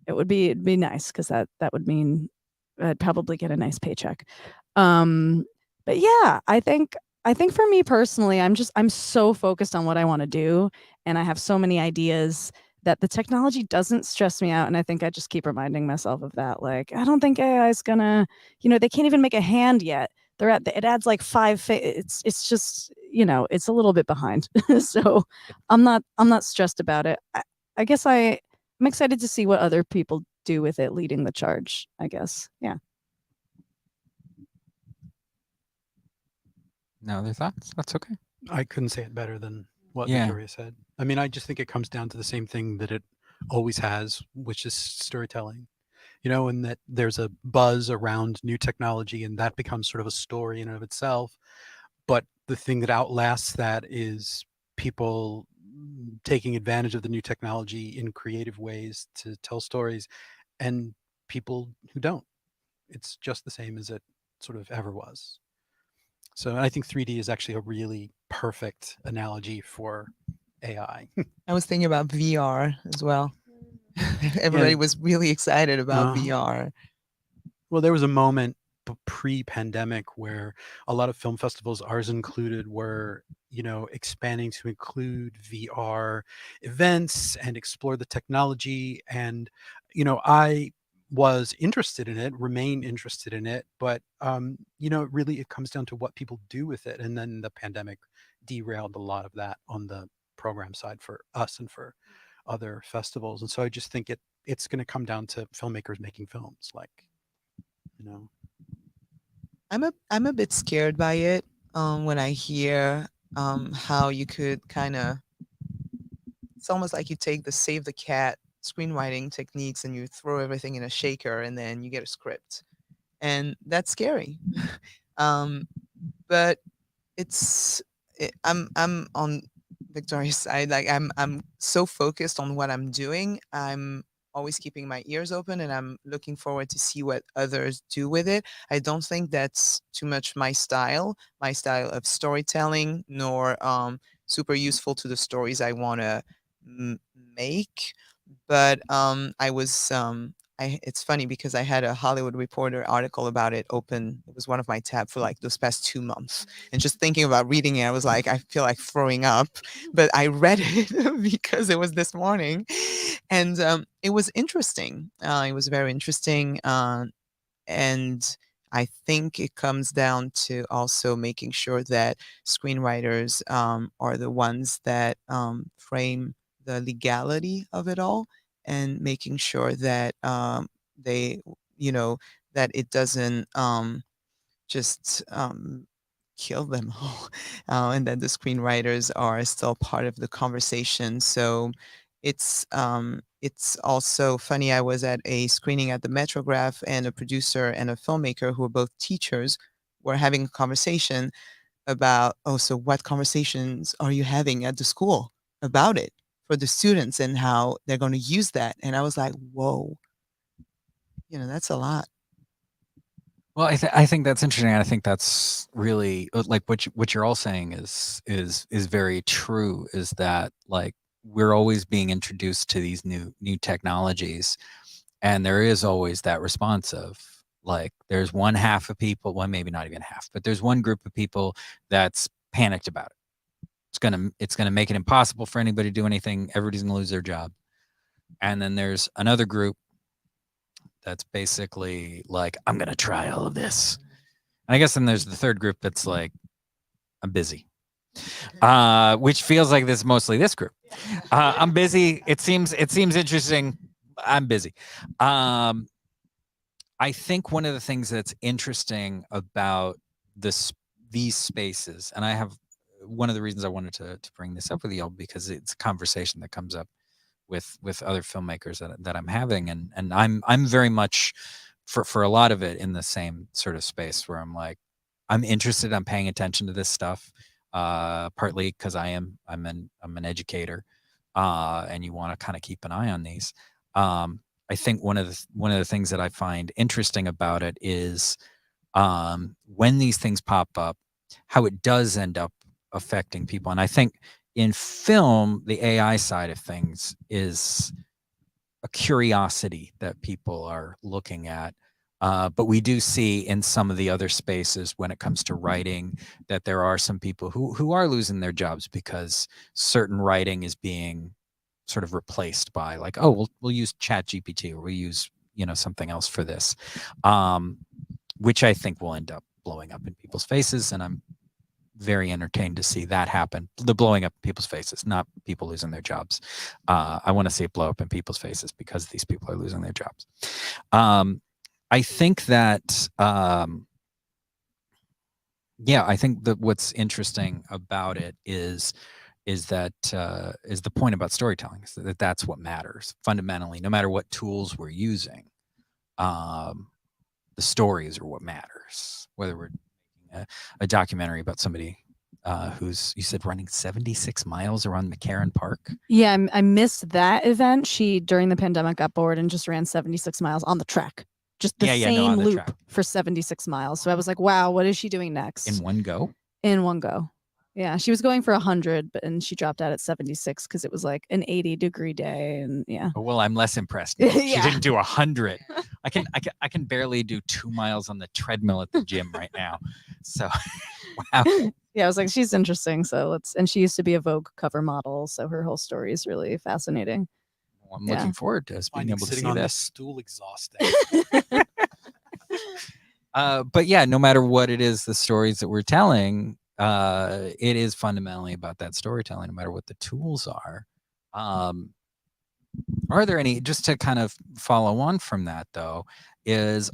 It'd be nice because that would mean I'd probably get a nice paycheck. But yeah, I think for me personally, I'm so focused on what I want to do, and I have so many ideas that the technology doesn't stress me out. And I think I just keep reminding myself of that. Like, I don't think AI is gonna, they can't even make a hand yet. It adds like it's just, it's a little bit behind. So I'm not stressed about it. I guess I'm excited to see what other people do with it leading the charge, I guess. Yeah. No other thoughts? That's okay. I couldn't say it better than what Yeah. Victoria said. I mean, I just think it comes down to the same thing that it always has, which is storytelling. And that there's a buzz around new technology, and that becomes sort of a story in and of itself. But the thing that outlasts that is people taking advantage of the new technology in creative ways to tell stories, and people who don't. It's just the same as it sort of ever was. So I think 3D is actually a really perfect analogy for AI. I was thinking about VR as well. Everybody was really excited about VR. Well, there was a moment pre-pandemic where a lot of film festivals, ours included, were expanding to include VR events and explore the technology. And I was interested in it, remain interested in it, but really it comes down to what people do with it. And then the pandemic derailed a lot of that on the program side for us and for other festivals. And so I just think it's going to come down to filmmakers making films. Like, I'm a bit scared by it when I hear how you could kind of, it's almost like you take the save the cat screenwriting techniques and you throw everything in a shaker and then you get a script, and that's scary. But I'm on Victoria's side. Like I'm so focused on what I'm doing. I'm always keeping my ears open, and I'm looking forward to see what others do with it. I don't think that's too much my style of storytelling, nor super useful to the stories I want to make. But it's funny because I had a Hollywood Reporter article about it open. It was one of my tabs for like those past 2 months. And just thinking about reading it, I was like, I feel like throwing up. But I read it because it was this morning. And it was interesting. It was very interesting. And I think it comes down to also making sure that screenwriters are the ones that frame the legality of it all, and making sure that they, that it doesn't just kill them all, and that the screenwriters are still part of the conversation. So it's also funny. I was at a screening at the Metrograph, and a producer and a filmmaker who are both teachers were having a conversation about, oh, so what conversations are you having at the school about it for the students and how they're going to use that? And I was like, whoa, that's a lot. Well, I think that's interesting. I think that's really like what you're all saying is very true. Is that like we're always being introduced to these new technologies, and there is always that response of Like there's one half of people, well, maybe not even half, but there's one group of people that's panicked about it. It's gonna make it impossible for anybody to do anything. Everybody's gonna lose their job. And then there's another group that's basically like, I'm gonna try all of this. And I guess then there's the third group that's like, I'm busy. Which feels like this mostly this group. I'm busy. It seems interesting. I'm busy. I think one of the things that's interesting about these spaces, and I have one of the reasons I wanted to bring this up with y'all, because it's a conversation that comes up with other filmmakers that I'm having, and I'm very much for a lot of it in the same sort of space where I'm like, I'm interested, I'm paying attention to this stuff, partly because I'm an educator, and you want to kind of keep an eye on these. I think one of the things that I find interesting about it is when these things pop up, how it does end up affecting people. And I think in film, the AI side of things is a curiosity that people are looking at. But we do see in some of the other spaces when it comes to writing that there are some people who are losing their jobs because certain writing is being sort of replaced by like, oh, we'll use ChatGPT, or we use, something else for this, which I think will end up blowing up in people's faces. And I'm very entertained to see that happen. The blowing up in people's faces, not people losing their jobs. I want to see it blow up in people's faces because these people are losing their jobs. I think that, I think that what's interesting about it is the point about storytelling, is that's what matters fundamentally. No matter what tools we're using, the stories are what matters. Whether we're making a documentary about somebody who's, you said, running 76 miles around McCarran Park. Yeah, I missed that event. She, during the pandemic, got bored and just ran 76 miles on the track. Just the same loop track for 76 miles. So I was like, wow, what is she doing next? In one go? In one go. Yeah, she was going for 100, and she dropped out at 76 because it was like an 80-degree day, and yeah. Oh, well, I'm less impressed now. She didn't do 100. I can barely do 2 miles on the treadmill at the gym right now. So, wow. Yeah, I was like, she's interesting. So and she used to be a Vogue cover model, so her whole story is really fascinating. Well, I'm looking forward to us being able to see on this. This stool exhausting. But yeah, no matter what it is, the stories that we're telling, it is fundamentally about that storytelling, no matter what the tools are. Are there any, just to kind of follow on from that though,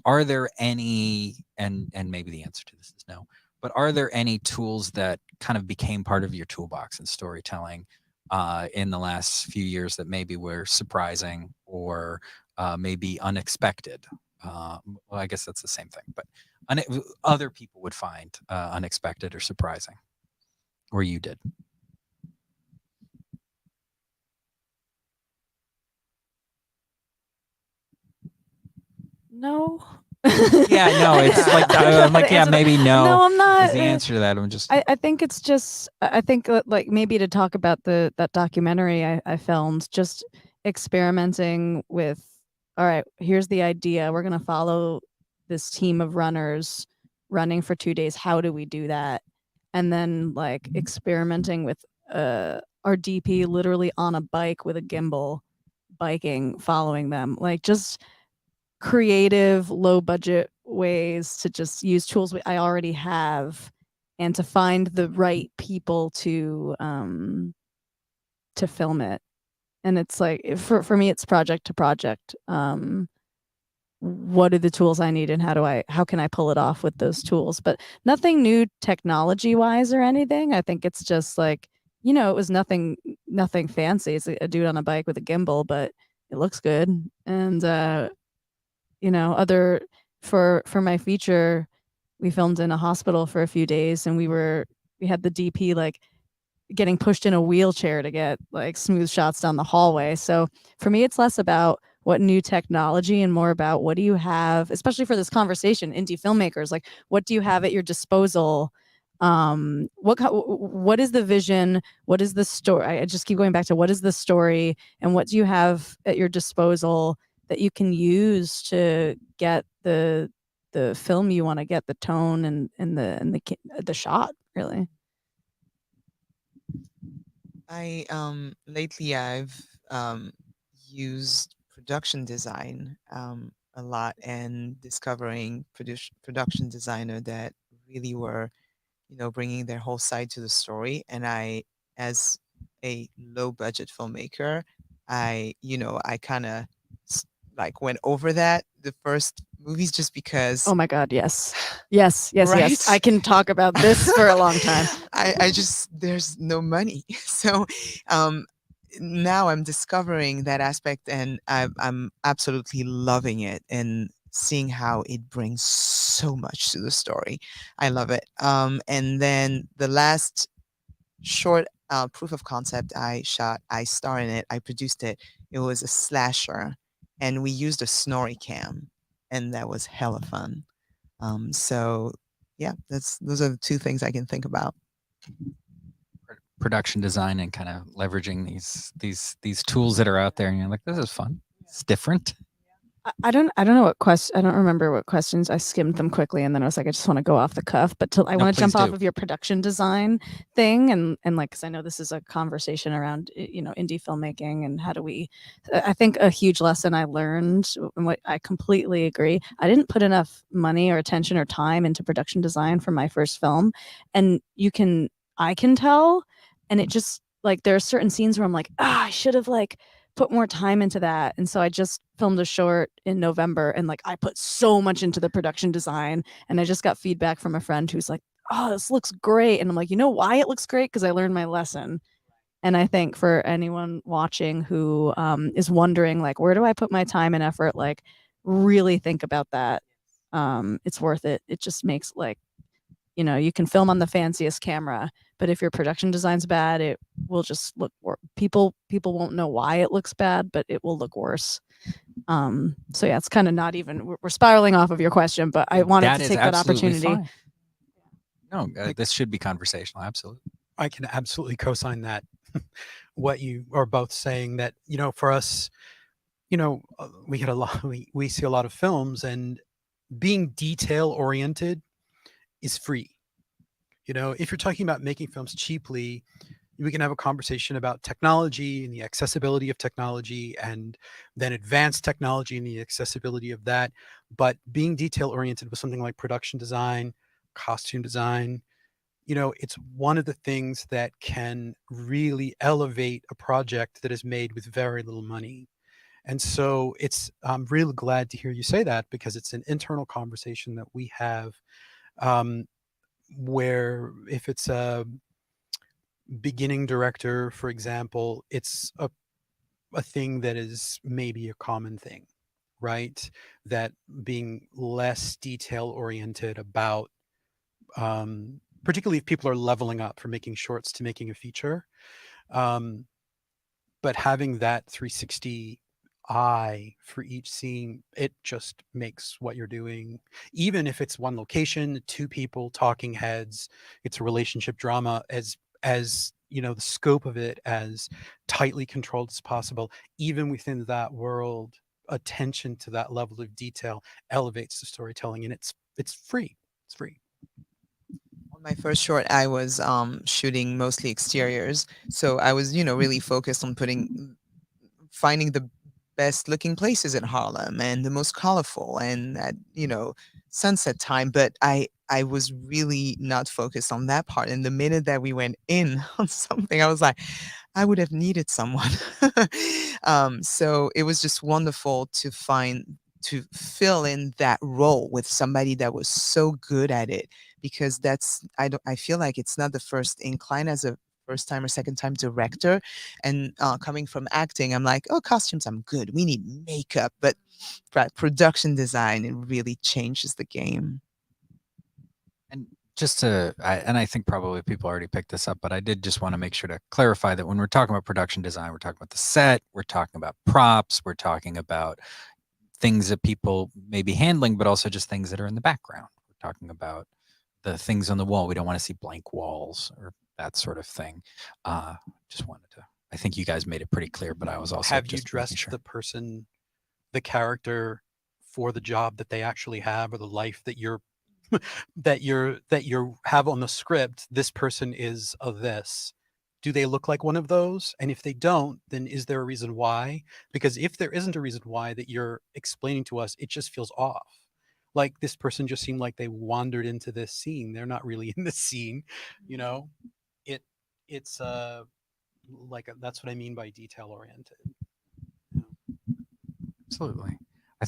are there any, and maybe the answer to this is no, but are there any tools that kind of became part of your toolbox in storytelling in the last few years that maybe were surprising or maybe unexpected? Well, I guess that's the same thing, but other people would find unexpected or surprising, or you did. No. Yeah, no, it's like, I'm like, yeah, maybe no. No, I'm not. Is the answer to that. I'm just. I think it's just, I think like maybe to talk about that documentary I filmed, just experimenting with, all right, here's the idea. We're going to follow this team of runners running for 2 days. How do we do that? And then like experimenting with our DP literally on a bike with a gimbal, biking, following them, like just creative, low budget ways to just use tools I already have and to find the right people to film it. And it's like, for me, it's project to project. What are the tools I need and how can I pull it off with those tools? But nothing new technology wise or anything. I think it's just like, it was nothing fancy. It's a dude on a bike with a gimbal, but it looks good. And, for my feature, we filmed in a hospital for a few days, and we had the DP like getting pushed in a wheelchair to get like smooth shots down the hallway. So for me, it's less about what new technology and more about what do you have, especially for this conversation, indie filmmakers, like what do you have at your disposal? What is the vision? What is the story? I just keep going back to what is the story and what do you have at your disposal that you can use to get the the film you want to get, the tone and the shot, really. Lately I've used production design a lot, and discovering production designer that really were, bringing their whole side to the story. And as a low budget filmmaker, I kind of like went over that the first movies just because. Oh my God, yes. Yes, yes, yes. I Right? can talk about this for a long time. I just there's no money. So um now I'm discovering that aspect, and I'm absolutely loving it and seeing how it brings so much to the story. I love it. And then the last short proof of concept I shot, I star in it, I produced it. It was a slasher, and we used a snorri cam, and that was hella fun. So yeah, those are the two things I can think about. Production design and kind of leveraging these tools that are out there, and you're like, this is fun. It's different. I don't know what question. I don't remember what questions. I skimmed them quickly, and then I was like, I just want to go off the cuff. But I want to jump off of your production design thing, and like, because I know this is a conversation around indie filmmaking and how do we. I think a huge lesson I learned, and what I completely agree. I didn't put enough money or attention or time into production design for my first film, and I can tell, and it just like there are certain scenes where I'm like, I should have like put more time into that. And so I just filmed a short in November, and like I put so much into the production design, and I just got feedback from a friend who's like, oh, this looks great. And I'm like, you know why it looks great? Because I learned my lesson. And I think for anyone watching who is wondering, like, where do I put my time and effort? Like, really think about that. It's worth it. It just makes like, you can film on the fanciest camera, but if your production design's bad, it will just look people won't know why it looks bad, but it will look worse. So yeah, it's kind of not even we're spiraling off of your question, but I wanted to take that opportunity. Fine. No, this should be conversational. Absolutely. I can absolutely co-sign that. What you are both saying, that for us, we get a lot. We see a lot of films, and being detail oriented is free. If you're talking about making films cheaply, we can have a conversation about technology and the accessibility of technology, and then advanced technology and the accessibility of that. But being detail oriented with something like production design, costume design, it's one of the things that can really elevate a project that is made with very little money. And so I'm really glad to hear you say that, because it's an internal conversation that we have, where if it's a beginning director, for example, it's a thing that is maybe a common thing, right? That being less detail oriented about, particularly if people are leveling up from making shorts to making a feature, but having that 360 eye for each scene, it just makes what you're doing, even if it's one location, two people, talking heads, it's a relationship drama, as the scope of it as tightly controlled as possible. Even within that world, attention to that level of detail elevates the storytelling, and it's free. It's free. On my first short, I was shooting mostly exteriors, so I was really focused on finding the best looking places in Harlem and the most colorful, and at sunset time. But I was really not focused on that part. And the minute that we went in on something, I was like, I would have needed someone. So it was just wonderful to fill in that role with somebody that was so good at it, because I feel like it's not the first incline as a first time or second time director. And coming from acting, I'm like, oh, costumes, I'm good. We need makeup. But production design, it really changes the game. And I think probably people already picked this up, but I did just want to make sure to clarify that when we're talking about production design, we're talking about the set, we're talking about props, we're talking about things that people may be handling, but also just things that are in the background. We're talking about the things on the wall. We don't want to see blank walls or that sort of thing. Just wanted to, I think you guys made it pretty clear, but I was also Have you just dressed sure. the character for the job that they actually have, or the life that you're that you have on the script. This person is a this. Do they look like one of those? And if they don't, then is there a reason why? Because if there isn't a reason why that you're explaining to us, it just feels off. Like this person just seemed like they wandered into this scene. They're not really in the scene, you know? It's like that's what I mean by detail oriented. Absolutely. I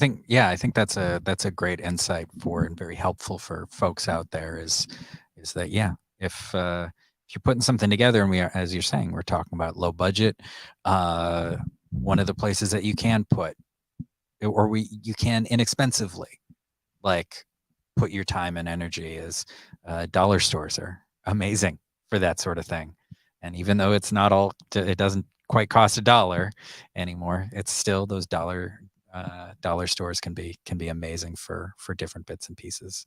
think that's a great insight for and very helpful for folks out there is that, yeah, if you're putting something together, and we are, as you're saying, we're talking about low budget, one of the places that you can put, or you can inexpensively, like, put your time and energy is dollar stores are amazing for that sort of thing. And even though it's not all, it doesn't quite cost $1 anymore, it's still those dollar stores can be amazing for different bits and pieces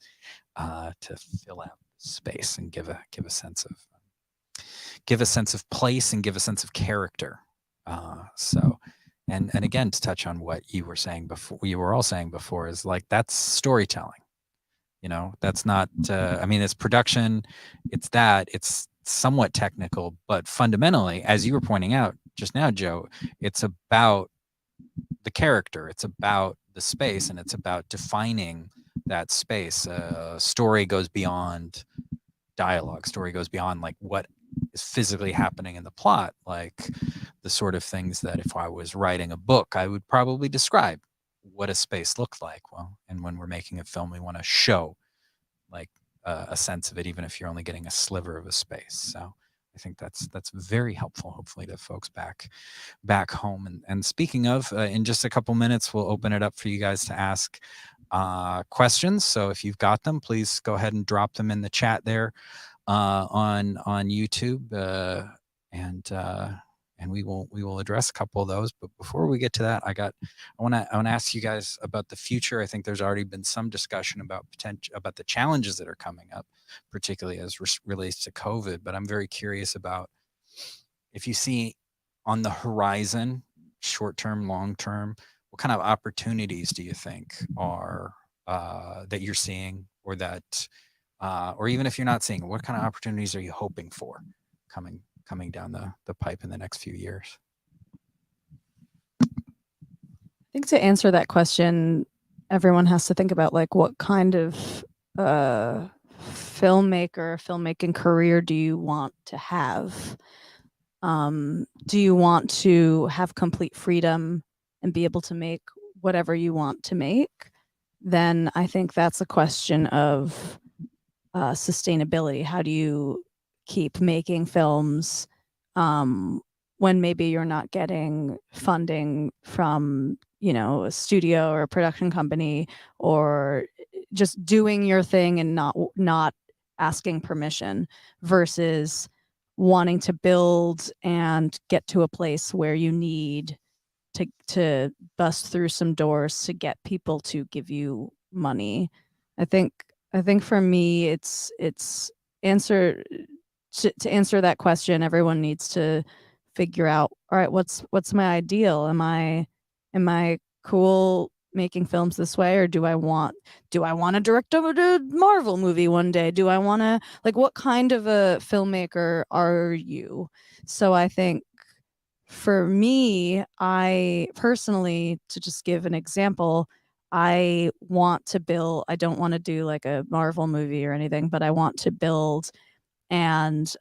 to fill out space and give a sense of place and give a sense of character. So, and again, to touch on what you were saying before, we were all saying before, is like, that's storytelling. You know, that's not. I mean, it's production. It's somewhat technical, but fundamentally, as you were pointing out just now, Joe, it's about the character. It's about the space, and it's about defining that space. Story goes beyond dialogue. Story goes beyond like what is physically happening in the plot, like the sort of things that if I was writing a book, I would probably describe what a space looked like. Well, and when we're making a film, we want to show like a sense of it, even if you're only getting a sliver of a space. So I think that's very helpful, hopefully, to folks back home. And speaking of, in just a couple minutes, we'll open it up for you guys to ask questions. So if you've got them, please go ahead and drop them in the chat there on YouTube, and we will address a couple of those. But before we get to that, I want to ask you guys about the future. I think there's already been some discussion about the challenges that are coming up, particularly as relates to COVID. But I'm very curious about if you see on the horizon, short term, long term, what kind of opportunities do you think are that you're seeing, or that, or even if you're not seeing, what kind of opportunities are you hoping for coming down the pipe in the next few years? I think to answer that question, everyone has to think about like what kind of filmmaking career do you want to have? Do you want to have complete freedom and be able to make whatever you want to make? Then I think that's a question of sustainability. How do you keep making films when maybe you're not getting funding from, a studio or a production company, or just doing your thing and not asking permission, versus wanting to build and get to a place where you need to bust through some doors to get people to give you money. I think for me, it's answer to answer that question. Everyone needs to figure out, all right, what's my ideal? Am I cool making films this way, or do I want to direct a Marvel movie one day? Do I want to, like, what kind of a filmmaker are you? So I think for me, I personally, to just give an example, I want to build, I don't want to do like a Marvel movie or anything, but I want to build, and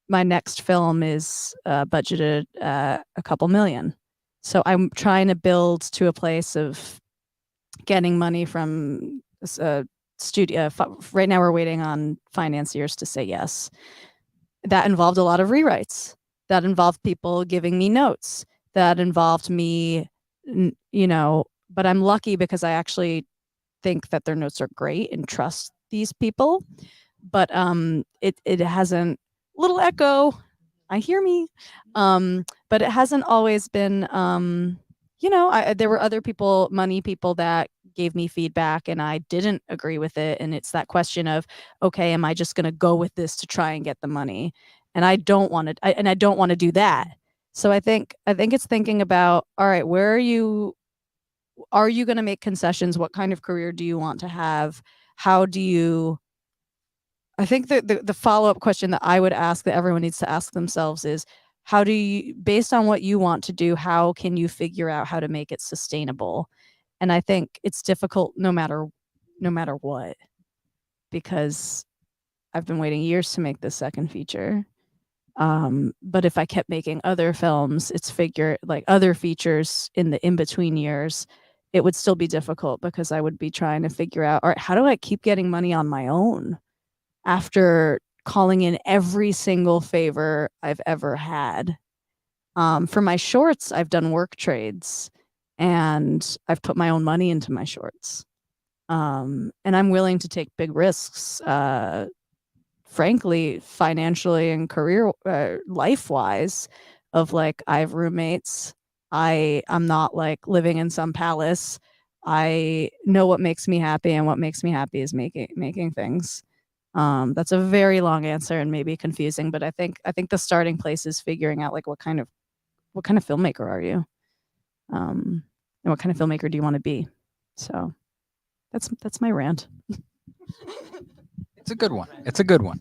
my next film is budgeted a couple million. So I'm trying to build to a place of getting money from a studio. Right now we're waiting on financiers to say yes. That involved a lot of rewrites. That involved people giving me notes. That involved me, but I'm lucky because I actually think that their notes are great and trust these people. But it hasn't, little echo, I hear me, but it hasn't always been, there were other people, money people, that gave me feedback and I didn't agree with it. And it's that question of, okay, am I just going to go with this to try and get the money? And I don't want to do that. So I think it's thinking about, all right, where are you are you going to make concessions? What kind of career do you want to have? How do you, I think the follow-up question that I would ask, that everyone needs to ask themselves, is how do you, based on what you want to do, how can you figure out how to make it sustainable? And I think it's difficult no matter what, because I've been waiting years to make this second feature. But if I kept making other films, other features in the in-between years, it would still be difficult, because I would be trying to figure out, all right, how do I keep getting money on my own after calling in every single favor I've ever had? For my shorts, I've done work trades, and I've put my own money into my shorts. And I'm willing to take big risks, frankly, financially and career, life-wise, of like, I have roommates. I'm not like living in some palace. I know what makes me happy, and what makes me happy is making things. That's a very long answer and maybe confusing, but I think the starting place is figuring out like what kind of filmmaker are you, and what kind of filmmaker do you want to be. So that's my rant. It's a good one. It's a good one.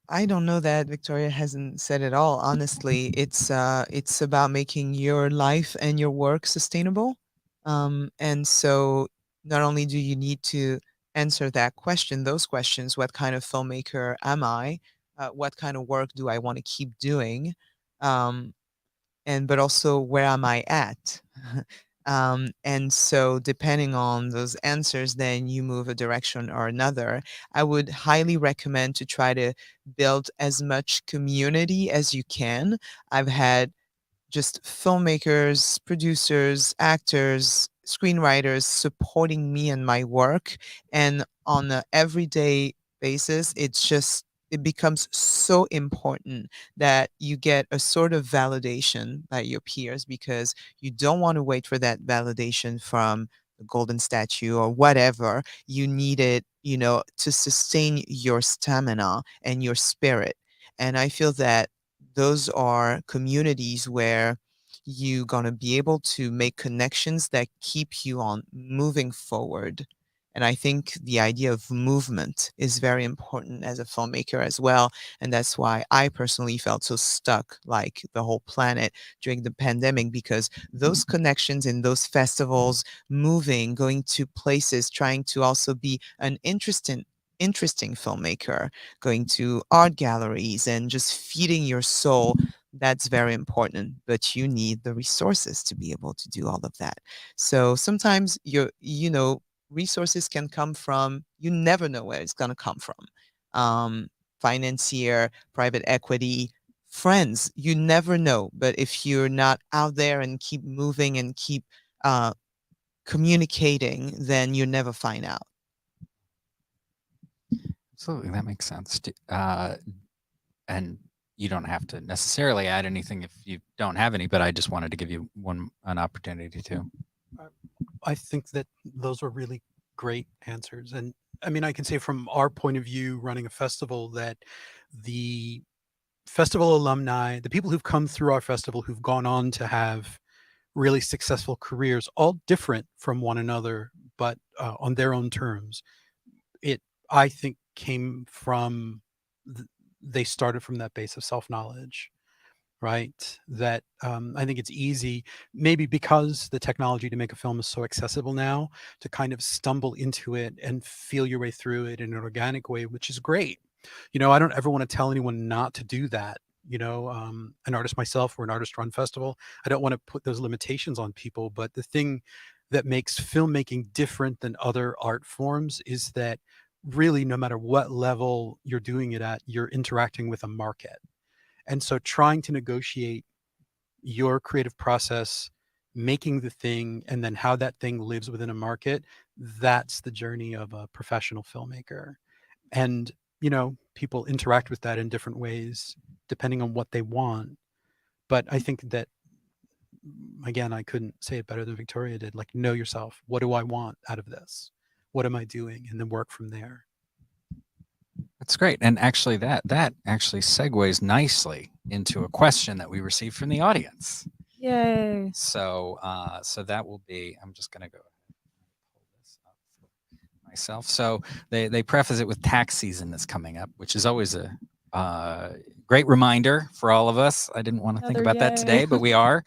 I don't know that Victoria hasn't said it all. Honestly, it's about making your life and your work sustainable. And so not only do you need to answer those questions, what kind of filmmaker am I? What kind of work do I want to keep doing? But also, where am I at? And so depending on those answers, then you move a direction or another. I would highly recommend to try to build as much community as you can. I've had just filmmakers, producers, actors, screenwriters supporting me and my work. And on an everyday basis, it becomes so important that you get a sort of validation by your peers, because you don't want to wait for that validation from the golden statue or whatever. You need it, to sustain your stamina and your spirit. And I feel that those are communities where you're going to be able to make connections that keep you on moving forward. And I think the idea of movement is very important as a filmmaker as well. And that's why I personally felt so stuck, like the whole planet during the pandemic, because those connections in those festivals, moving, going to places, trying to also be an interesting filmmaker, going to art galleries and just feeding your soul, that's very important. But you need the resources to be able to do all of that. So sometimes resources can come from, you never know where it's going to come from. Financier, private equity, friends, you never know. But if you're not out there and keep moving and keep communicating, then you never find out. Absolutely, that makes sense. And you don't have to necessarily add anything if you don't have any, but I just wanted to give you an opportunity to. I think that those are really great answers. And I mean, I can say from our point of view, running a festival, that the festival alumni, the people who've come through our festival, who've gone on to have really successful careers, all different from one another, but on their own terms. It, I think, came from, they started from that base of self-knowledge, right? That I think it's easy, maybe because the technology to make a film is so accessible now, to kind of stumble into it and feel your way through it in an organic way, which is great. I don't ever want to tell anyone not to do that. An artist myself, we're an artist-run festival. I don't want to put those limitations on people, but the thing that makes filmmaking different than other art forms is that really, no matter what level you're doing it at, you're interacting with a market. And so trying to negotiate your creative process, making the thing, and then how that thing lives within a market, that's the journey of a professional filmmaker. And, people interact with that in different ways, depending on what they want. But I think that, again, I couldn't say it better than Victoria did. Like, know yourself. What do I want out of this? What am I doing? And then work from there. That's great. And actually that actually segues nicely into a question that we received from the audience. Yay. So, so that will be, I'm just going to go pull this up for myself. So they preface it with tax season that's coming up, which is always a great reminder for all of us. I didn't want to think Another about that yay. today, but we are.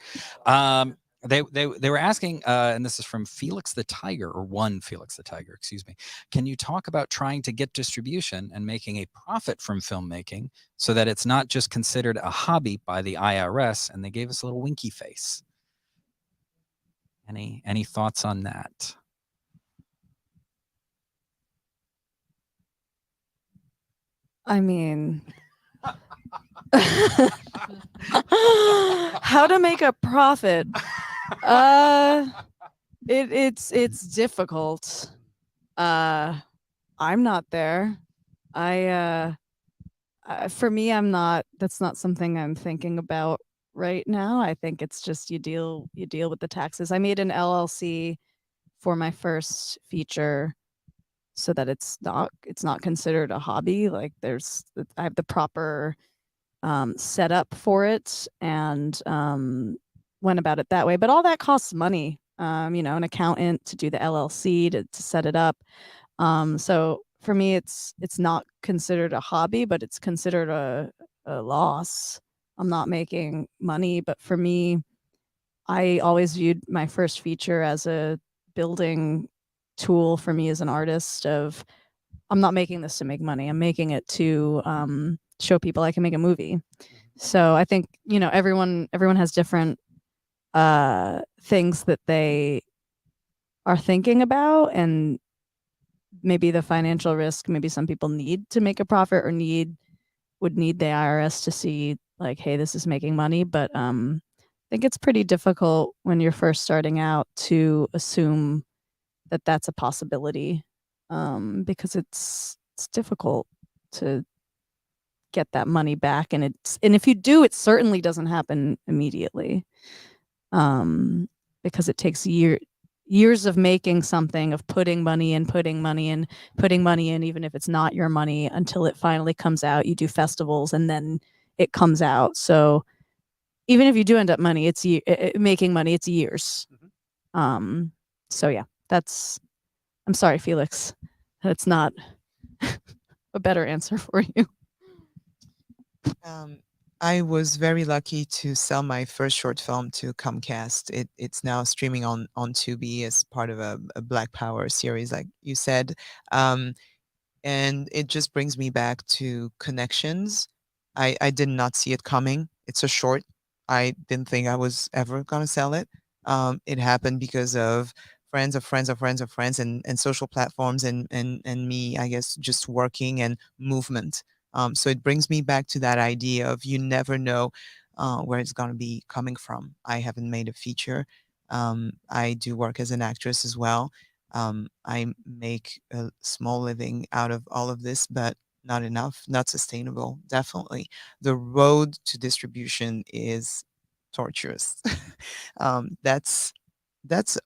They were asking, and this is from Felix the Tiger, or one Felix the Tiger, excuse me. Can you talk about trying to get distribution and making a profit from filmmaking so that it's not just considered a hobby by the IRS? And they gave us a little winky face. Any thoughts on that? I mean, how to make a profit? It's difficult. I'm not there. For me, that's not something I'm thinking about right now. I think it's just you deal with the taxes. I made an LLC for my first feature so that it's not considered a hobby. Like I have the proper setup for it and went about it that way. But all that costs money. An accountant to do the LLC to set it up. So for me, it's not considered a hobby, but it's considered a loss. I'm not making money, but for me, I always viewed my first feature as a building tool for me as an artist of I'm not making this to make money. I'm making it to show people I can make a movie. So I think, everyone has different things that they are thinking about, and maybe the financial risk, maybe some people need to make a profit or would need the IRS to see like, hey, this is making money. But I think it's pretty difficult when you're first starting out to assume that that's a possibility, because it's difficult to get that money back, and if you do, it certainly doesn't happen immediately, because it takes years of making something, of putting money in, even if it's not your money, until it finally comes out. You do festivals and then it comes out. So even if you do end up making money, it's years. So yeah, I'm sorry, Felix. That's not a better answer for you. I was very lucky to sell my first short film to Comcast. It's now streaming on Tubi as part of a Black Power series, like you said. And it just brings me back to connections. I did not see it coming. It's a short. I didn't think I was ever going to sell it. It happened because of friends of friends of friends of friends and social platforms and me, I guess, just working and movement. So it brings me back to that idea of you never know where it's going to be coming from. I haven't made a feature. I do work as an actress as well. I make a small living out of all of this, but not enough, not sustainable. Definitely. The road to distribution is torturous. That's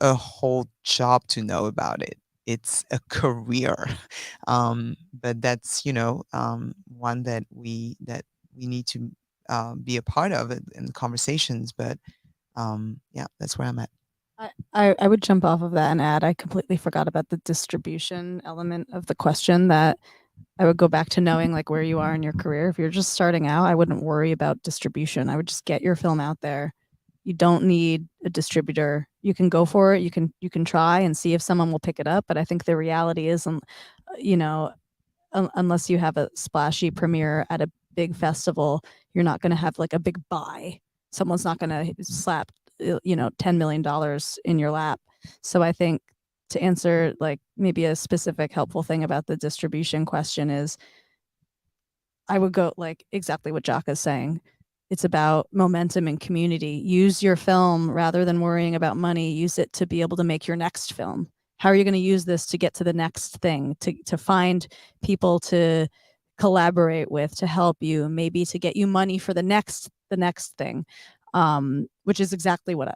a whole job to know about it. It's a career. But that's, one that we need to be a part of it in conversations. But yeah, that's where I'm at. I would jump off of that and add, I completely forgot about the distribution element of the question. That I would go back to knowing like where you are in your career. If you're just starting out, I wouldn't worry about distribution. I would just get your film out there. You don't need a distributor. You can go for it. You can try and see if someone will pick it up. But I think the reality is, unless you have a splashy premiere at a big festival, you're not going to have like a big buy. Someone's not going to slap, $10 million in your lap. So I think to answer like maybe a specific helpful thing about the distribution question is, I would go like exactly what Jacques is saying. It's about momentum and community. Use your film rather than worrying about money. Use it to be able to make your next film. How are you going to use this to get to the next thing, to find people to collaborate with, to help you, maybe to get you money for the next thing, which is exactly what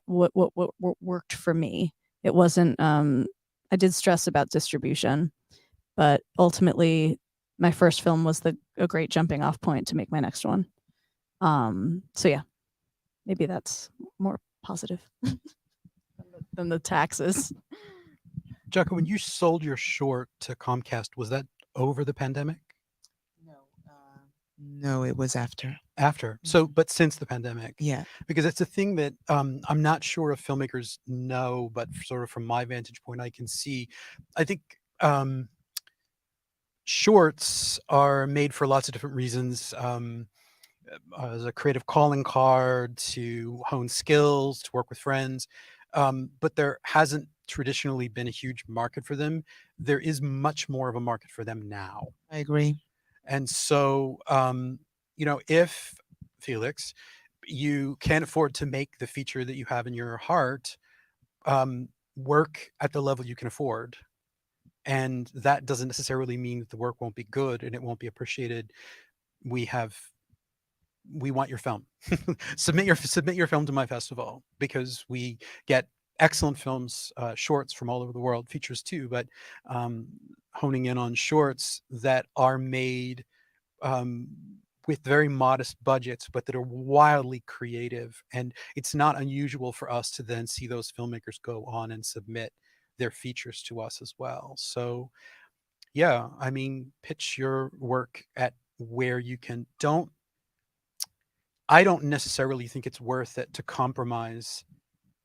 worked for me. It wasn't, I did stress about distribution, but ultimately my first film was a great jumping off point to make my next one. So yeah, maybe that's more positive than the taxes. Jacko, when you sold your short to Comcast, was that over the pandemic? No, no, it was after. After. So, but since the pandemic. Yeah. Because it's a thing that I'm not sure if filmmakers know, but sort of from my vantage point, I can see. I think shorts are made for lots of different reasons. As a creative calling card, to hone skills, to work with friends. But there hasn't traditionally been a huge market for them. There is much more of a market for them now. I agree. And so, if Felix, you can't afford to make the feature that you have in your heart, work at the level you can afford. And that doesn't necessarily mean that the work won't be good and it won't be appreciated. We want your film. submit your film to my festival, because we get excellent films, shorts from all over the world, features too, but honing in on shorts that are made with very modest budgets, but that are wildly creative. And it's not unusual for us to then see those filmmakers go on and submit their features to us as well. So yeah, I mean, pitch your work at where you can. I don't necessarily think it's worth it to compromise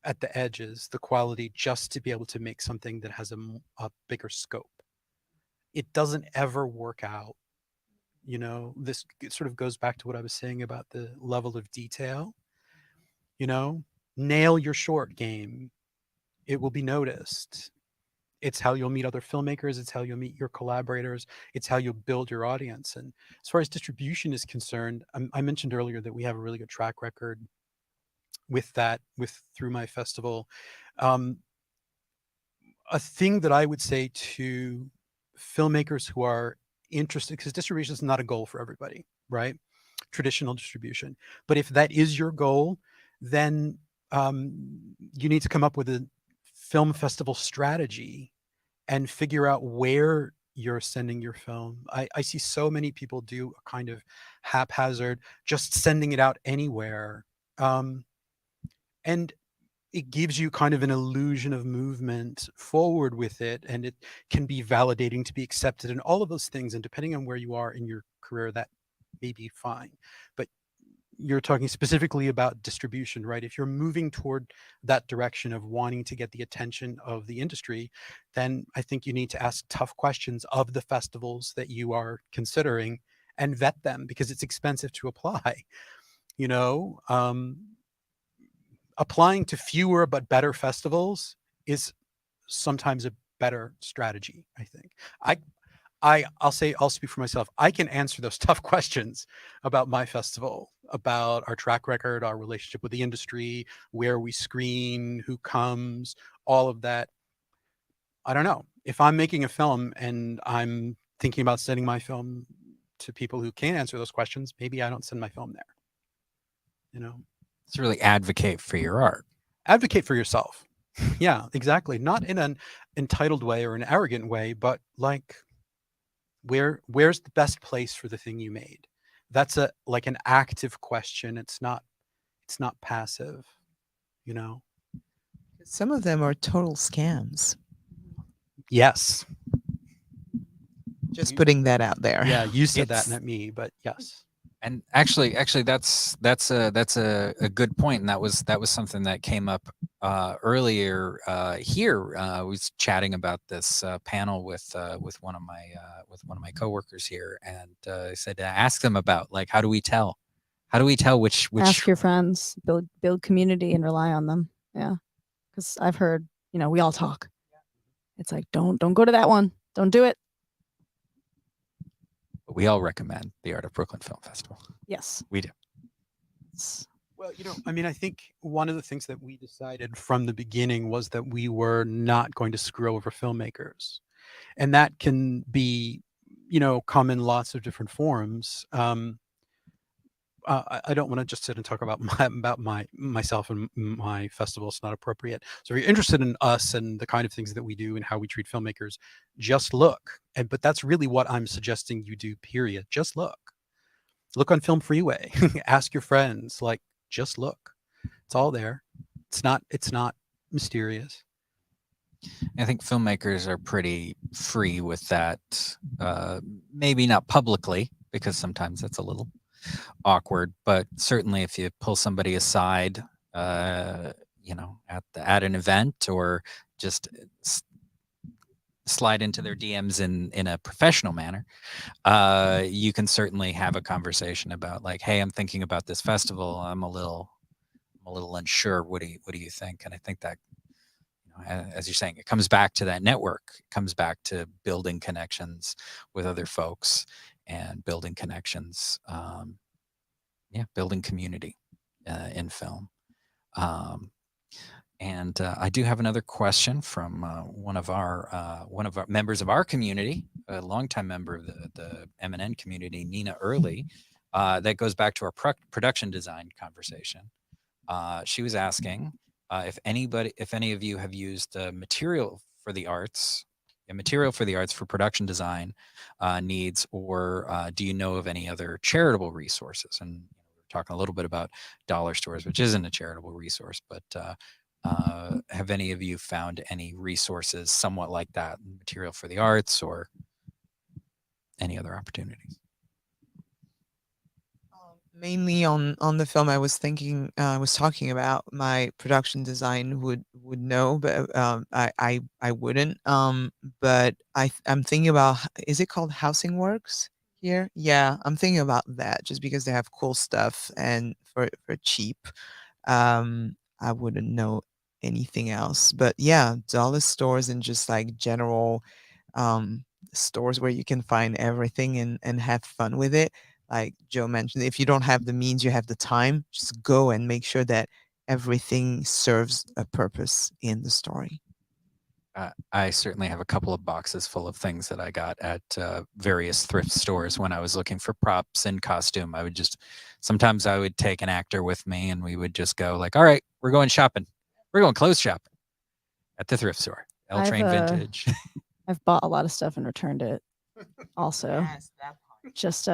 at the edges the quality just to be able to make something that has a bigger scope. It doesn't ever work out. This sort of goes back to what I was saying about the level of detail. Nail your short game. It will be noticed. It's how you'll meet other filmmakers. It's how you'll meet your collaborators. It's how you'll build your audience. And as far as distribution is concerned, I mentioned earlier that we have a really good track record with that, through my festival. A thing that I would say to filmmakers who are interested, because distribution is not a goal for everybody, right? Traditional distribution. But if that is your goal, then you need to come up with a film festival strategy and figure out where you're sending your film. I see so many people do a kind of haphazard, just sending it out anywhere. And it gives you kind of an illusion of movement forward with it, and it can be validating to be accepted and all of those things. And depending on where you are in your career, that may be fine. But you're talking specifically about distribution, right? If you're moving toward that direction of wanting to get the attention of the industry, then I think you need to ask tough questions of the festivals that you are considering and vet them, because it's expensive to apply. Applying to fewer but better festivals is sometimes a better strategy, I think. I'll speak for myself. I can answer those tough questions about my festival, about our track record, our relationship with the industry, where we screen, who comes, all of that. I don't know. If I'm making a film and I'm thinking about sending my film to people who can't answer those questions, maybe I don't send my film there. It's really advocate for your art. Advocate for yourself. Yeah, exactly. Not in an entitled way or an arrogant way, but like, where's the best place for the thing you made? That's like an active question. It's not passive, Some of them are total scams. Yes. Just putting that out there. Yeah, you said that, not me, but yes. And actually, that's a good point, and that was something that came up earlier here. I was chatting about this panel with one of my coworkers here, and I said to ask them about, like, how do we tell which Ask your friends, build community, and rely on them. Yeah, because I've heard, we all talk. It's like, don't go to that one. Don't do it. we all recommend the Art of Brooklyn Film Festival. Yes, we do. Well, I think one of the things that we decided from the beginning was that we were not going to screw over filmmakers, and that can be, come in lots of different forms. I don't want to just sit and talk about myself and my festival. It's not appropriate. So if you're interested in us and the kind of things that we do and how we treat filmmakers, just look. But that's really what I'm suggesting you do, period. Just look. Look on Film Freeway. Ask your friends. Like, just look. It's all there. It's not mysterious. I think filmmakers are pretty free with that. Maybe not publicly, because sometimes that's a little awkward, but certainly if you pull somebody aside, at an event, or just slide into their DMs in a professional manner, you can certainly have a conversation about, like, hey, I'm thinking about this festival. I'm a little unsure. What do you think? And I think that, as you're saying, it comes back to that network. It comes back to building connections with other folks and building connections. Building community in film. And I do have another question from one of our members of our community, a longtime member of the M&N community, Nina Early. That goes back to our production design conversation. She was asking if any of you have used material for the arts for production design needs, or do you know of any other charitable resources? And we're talking a little bit about dollar stores, which isn't a charitable resource, but have any of you found any resources somewhat like that, material for the arts or any other opportunities? Mainly on the film, I was talking about, my production design would know, but I wouldn't. But I'm thinking about, is it called Housing Works here? Yeah, I'm thinking about that, just because they have cool stuff and for cheap. I wouldn't know anything else, but yeah, dollar stores and just like general stores where you can find everything and have fun with it. Like Joe mentioned, if you don't have the means, you have the time, just go and make sure that everything serves a purpose in the story. I certainly have a couple of boxes full of things that I got at various thrift stores when I was looking for props and costume. Sometimes I would take an actor with me, and we would just go like, all right, we're going shopping. We're going clothes shopping at the thrift store. L Train Vintage. I've bought a lot of stuff and returned it also. Yes, that part. Just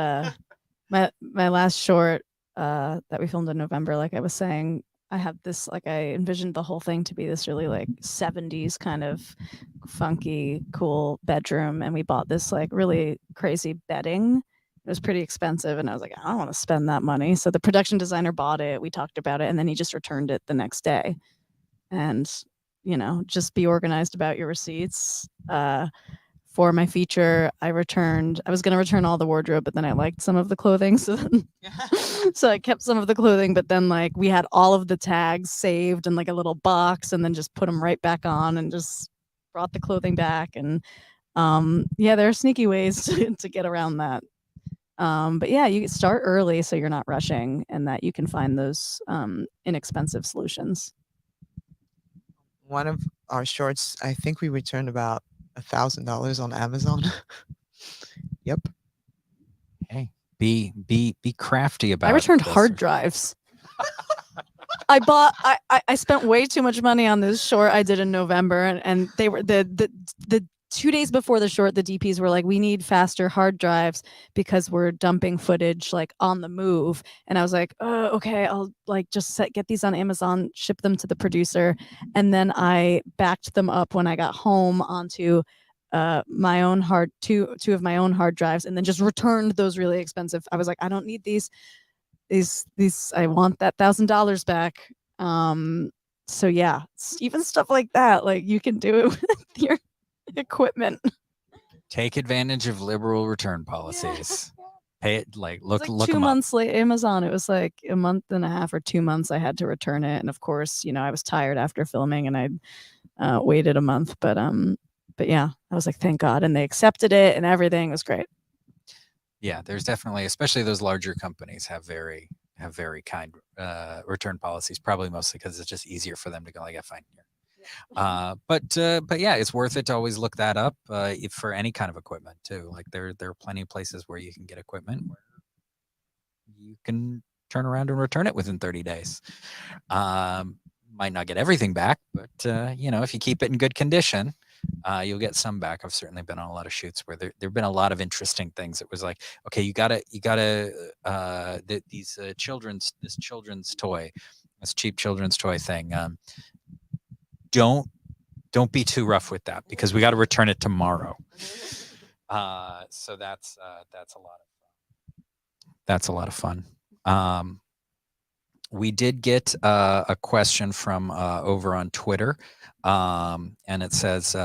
my last short that we filmed in November, like I was saying, I have this, like, I envisioned the whole thing to be this really like 70s kind of funky, cool bedroom. And we bought this like really crazy bedding. It was pretty expensive. And I was like, I don't want to spend that money. So the production designer bought it. We talked about it. And then he just returned it the next day. And, just be organized about your receipts. For my feature, I was going to return all the wardrobe, but then I liked some of the clothing. So I kept some of the clothing, but then like we had all of the tags saved in like a little box, and then just put them right back on and just brought the clothing back. And there are sneaky ways to get around that. But yeah, you start early so you're not rushing, and that you can find those inexpensive solutions. One of our shorts, I think we returned about $1,000 on Amazon. Yep. Hey, be crafty about it. I returned hard drives. I spent way too much money on this short I did in November, and they were the 2 days before the short, the DPs were like, we need faster hard drives because we're dumping footage like on the move. And I was like, oh, okay, I'll like just get these on Amazon, ship them to the producer. And then I backed them up when I got home onto my own two of my own hard drives, and then just returned those really expensive. I was like, I don't need these, I want that $1,000 back. So yeah, even stuff like that, like you can do it with your equipment. Take advantage of liberal return policies. Pay it, like look 2 months late. Amazon, it was like a month and a half or 2 months I had to return it, and of course, I was tired after filming, and I waited a month, but yeah, I was like, thank God, and they accepted it, and everything was great. Yeah, there's definitely, especially those larger companies have very kind return policies, probably mostly because it's just easier for them to go like, yeah, fine, here. But yeah, it's worth it to always look that up for any kind of equipment too. Like there are plenty of places where you can get equipment where you can turn around and return it within 30 days. Might not get everything back, but if you keep it in good condition, You'll get some back. I've certainly been on a lot of shoots where there've been a lot of interesting things. It was like, okay, you gotta this children's toy, this cheap children's toy thing. Don't be too rough with that because we got to return it tomorrow. So that's a lot of fun. We did get a question from over on Twitter, and it says,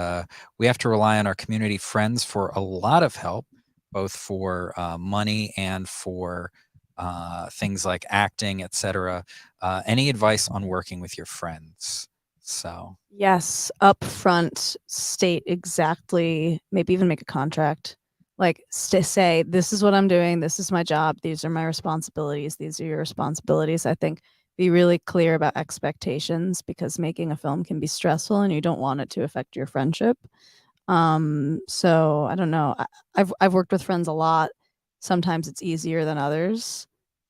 we have to rely on our community friends for a lot of help, both for money and for things like acting, etc. Any advice on working with your friends? So yes, upfront state exactly, maybe even make a contract. Like say, this is what I'm doing, this is my job, these are my responsibilities, these are your responsibilities. I think be really clear about expectations because making a film can be stressful and you don't want it to affect your friendship. So I don't know. I've worked with friends a lot. Sometimes it's easier than others,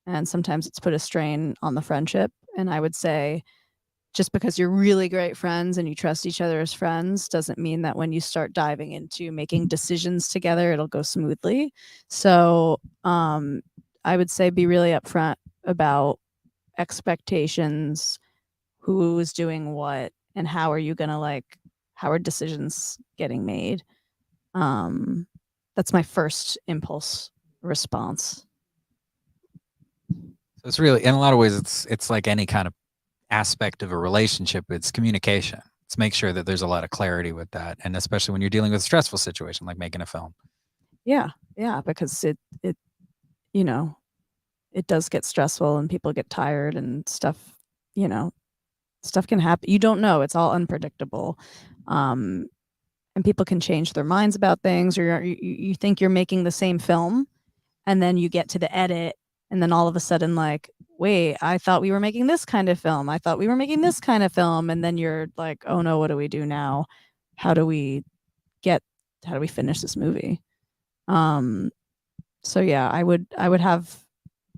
and sometimes it's put a strain on the friendship. And I would say just because you're really great friends and you trust each other as friends doesn't mean that when you start diving into making decisions together, it'll go smoothly. So I would say be really upfront about expectations, who is doing what, and how are you gonna how are decisions getting made. That's my first impulse response. So it's really, in a lot of ways, it's like any kind of aspect of a relationship. It's communication. It's make sure that there's a lot of clarity with that, and especially when you're dealing with a stressful situation like making a film. Yeah, because it you know it does get stressful and people get tired and stuff. Stuff can happen. You don't know. It's all unpredictable. And people can change their minds about things, or you think you're making the same film, and then you get to the edit, and then all of a sudden, like, wait, I thought we were making this kind of film. I thought we were making this kind of film, and then you're like, oh no, what do we do now? How do we finish this movie? So yeah, I would have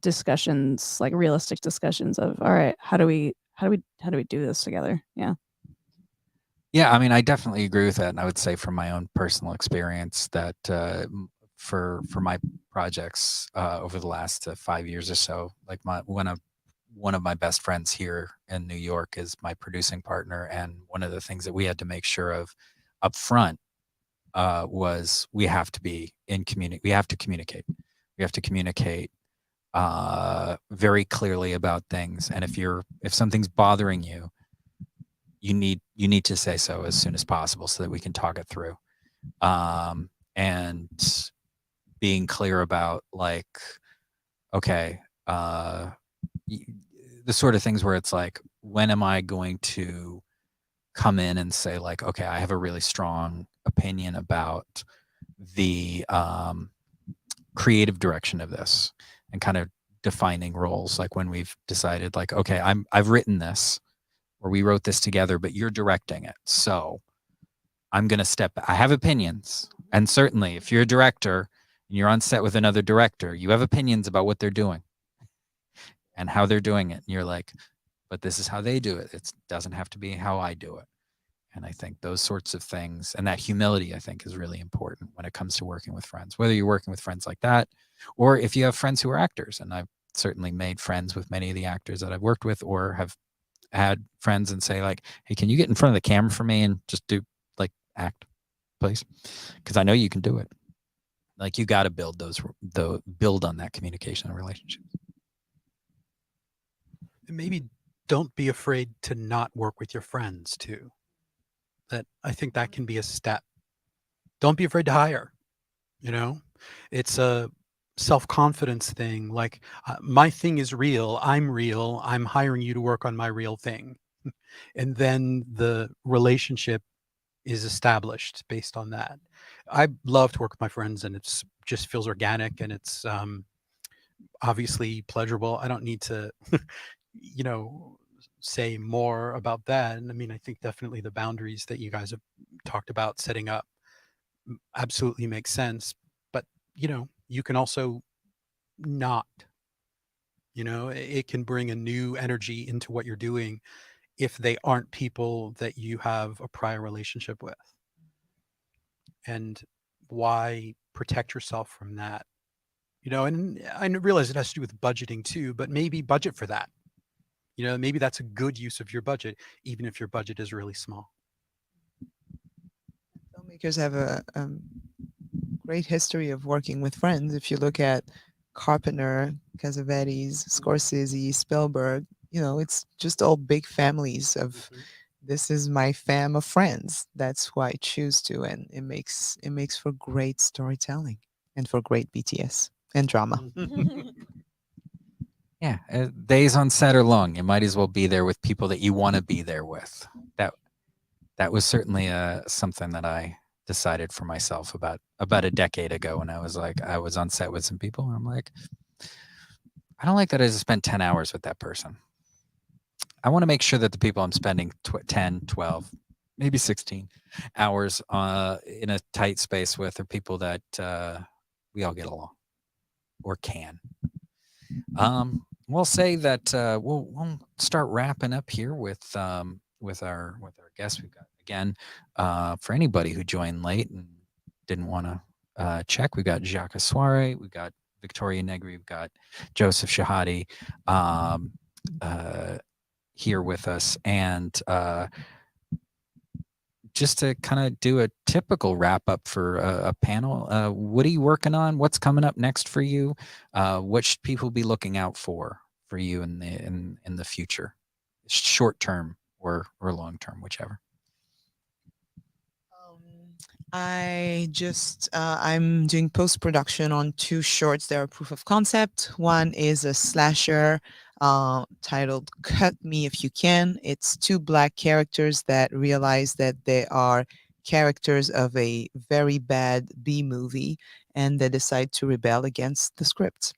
discussions, like realistic discussions of, all right, how do we do this together? Yeah. Yeah, I mean, I definitely agree with that, and I would say from my own personal experience that for my projects over the last 5 years or so, like one of my best friends here in New York is my producing partner, and one of the things that we had to make sure of up front was we have to be in community. We have to communicate. We have to communicate very clearly about things, and if something's bothering you, you need to say so as soon as possible so that we can talk it through. And being clear about like, okay, the sort of things where it's like, when am I going to come in and say like, okay, I have a really strong opinion about the creative direction of this, and kind of defining roles, like when we've decided like, okay, I've written this, or we wrote this together, but you're directing it. So I'm going to step back. I have opinions. And certainly if you're a director and you're on set with another director, you have opinions about what they're doing and how they're doing it. And you're like, but this is how they do it. It doesn't have to be how I do it. And I think those sorts of things, and that humility, I think, is really important when it comes to working with friends, whether you're working with friends like that, or if you have friends who are actors. And I've certainly made friends with many of the actors that I've worked with, or have had friends and say like, hey, can you get in front of the camera for me and just do like act, please? Because I know you can do it. Like, you got to build on that communication and relationships. And maybe don't be afraid to not work with your friends too. That, I think that can be a step. Don't be afraid to hire. It's a self-confidence thing. Like, my thing is real. I'm hiring you to work on my real thing. And then the relationship is established based on that. I love to work with my friends, and it's just feels organic, and it's obviously pleasurable. I don't need to, say more about that. And I mean, I think definitely the boundaries that you guys have talked about setting up absolutely makes sense. But, you can also not, it can bring a new energy into what you're doing if they aren't people that you have a prior relationship with. and why protect yourself from that? You know, and I realize it has to do with budgeting too, but maybe budget for that. You know, maybe that's a good use of your budget, even if your budget is really small. Filmmakers have a great history of working with friends. If you look at Carpenter, Cassavetes, Scorsese, Spielberg, you know, it's just all big families of this is my fam of friends. That's who I choose to, and it makes for great storytelling and for great BTS and drama. Yeah, days on set are long. You might as well be there with people that you want to be there with. That was certainly something that I decided for myself about a decade ago when I was on set with some people, and I'm like, I don't like that I just spent 10 hours with that person. I want to make sure that the people I'm spending 10, 12, maybe 16 hours in a tight space with are people that we all get along or can. We'll say that we'll start wrapping up here with our guests. We've got, again, for anybody who joined late and didn't want to check, we've got Jacques Soire, we've got Victoria Negri, we've got Joseph Shahadi here with us, and just to kind of do a typical wrap up for a panel, what are you working on? What's coming up next for you? What should people be looking out for you in the future, short term or long term, whichever? I'm doing post-production on 2 shorts. They're a proof of concept. One is a slasher titled Cut Me If You Can. It's 2 Black characters that realize that they are characters of a very bad B movie, and they decide to rebel against the script.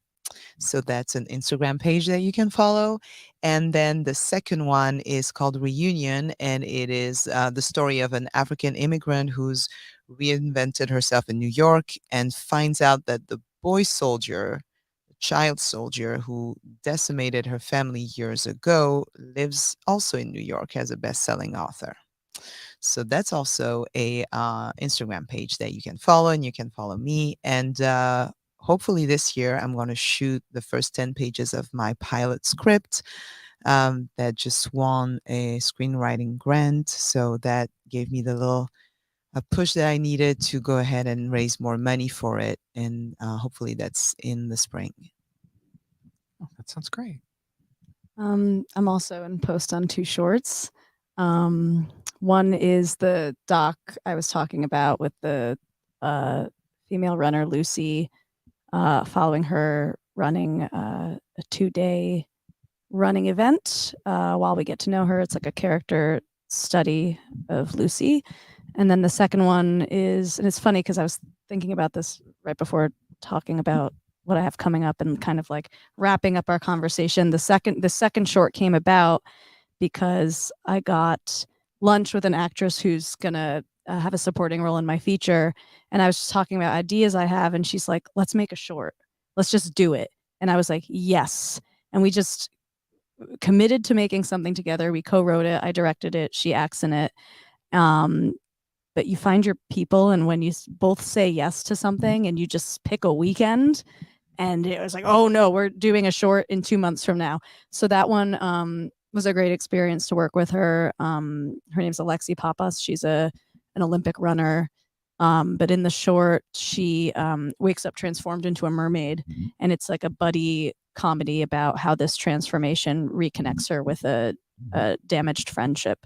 So that's an Instagram page that you can follow. And then the second one is called Reunion, and it is the story of an African immigrant who's reinvented herself in New York and finds out that the boy soldier, the child soldier who decimated her family years ago, lives also in New York as a best-selling author. So that's also a Instagram page that you can follow, and you can follow me. And hopefully this year I'm going to shoot the first 10 pages of my pilot script that just won a screenwriting grant. So that gave me the little push that I needed to go ahead and raise more money for it. And hopefully that's in the spring. Oh, that sounds great. I'm also in post on 2 shorts. One is the doc I was talking about with the female runner Lucy, following her running a 2-day running event while we get to know her. It's like a character study of Lucy. And then the second one is, and it's funny because I was thinking about this right before talking about what I have coming up and kind of like wrapping up our conversation. The second short came about because I got lunch with an actress who's gonna have a supporting role in my feature, and I was just talking about ideas I have, and she's like, "Let's make a short. Let's just do it." And I was like, "Yes." And we just committed to making something together. We co-wrote it. I directed it. She acts in it. But you find your people, and when you both say yes to something, and you just pick a weekend, and it was like, "Oh no, we're doing a short in 2 months from now." So that one was a great experience to work with her. Her name's Alexi Papas. She's an Olympic runner. But in the short, she wakes up transformed into a mermaid, and it's like a buddy comedy about how this transformation reconnects her with a damaged friendship.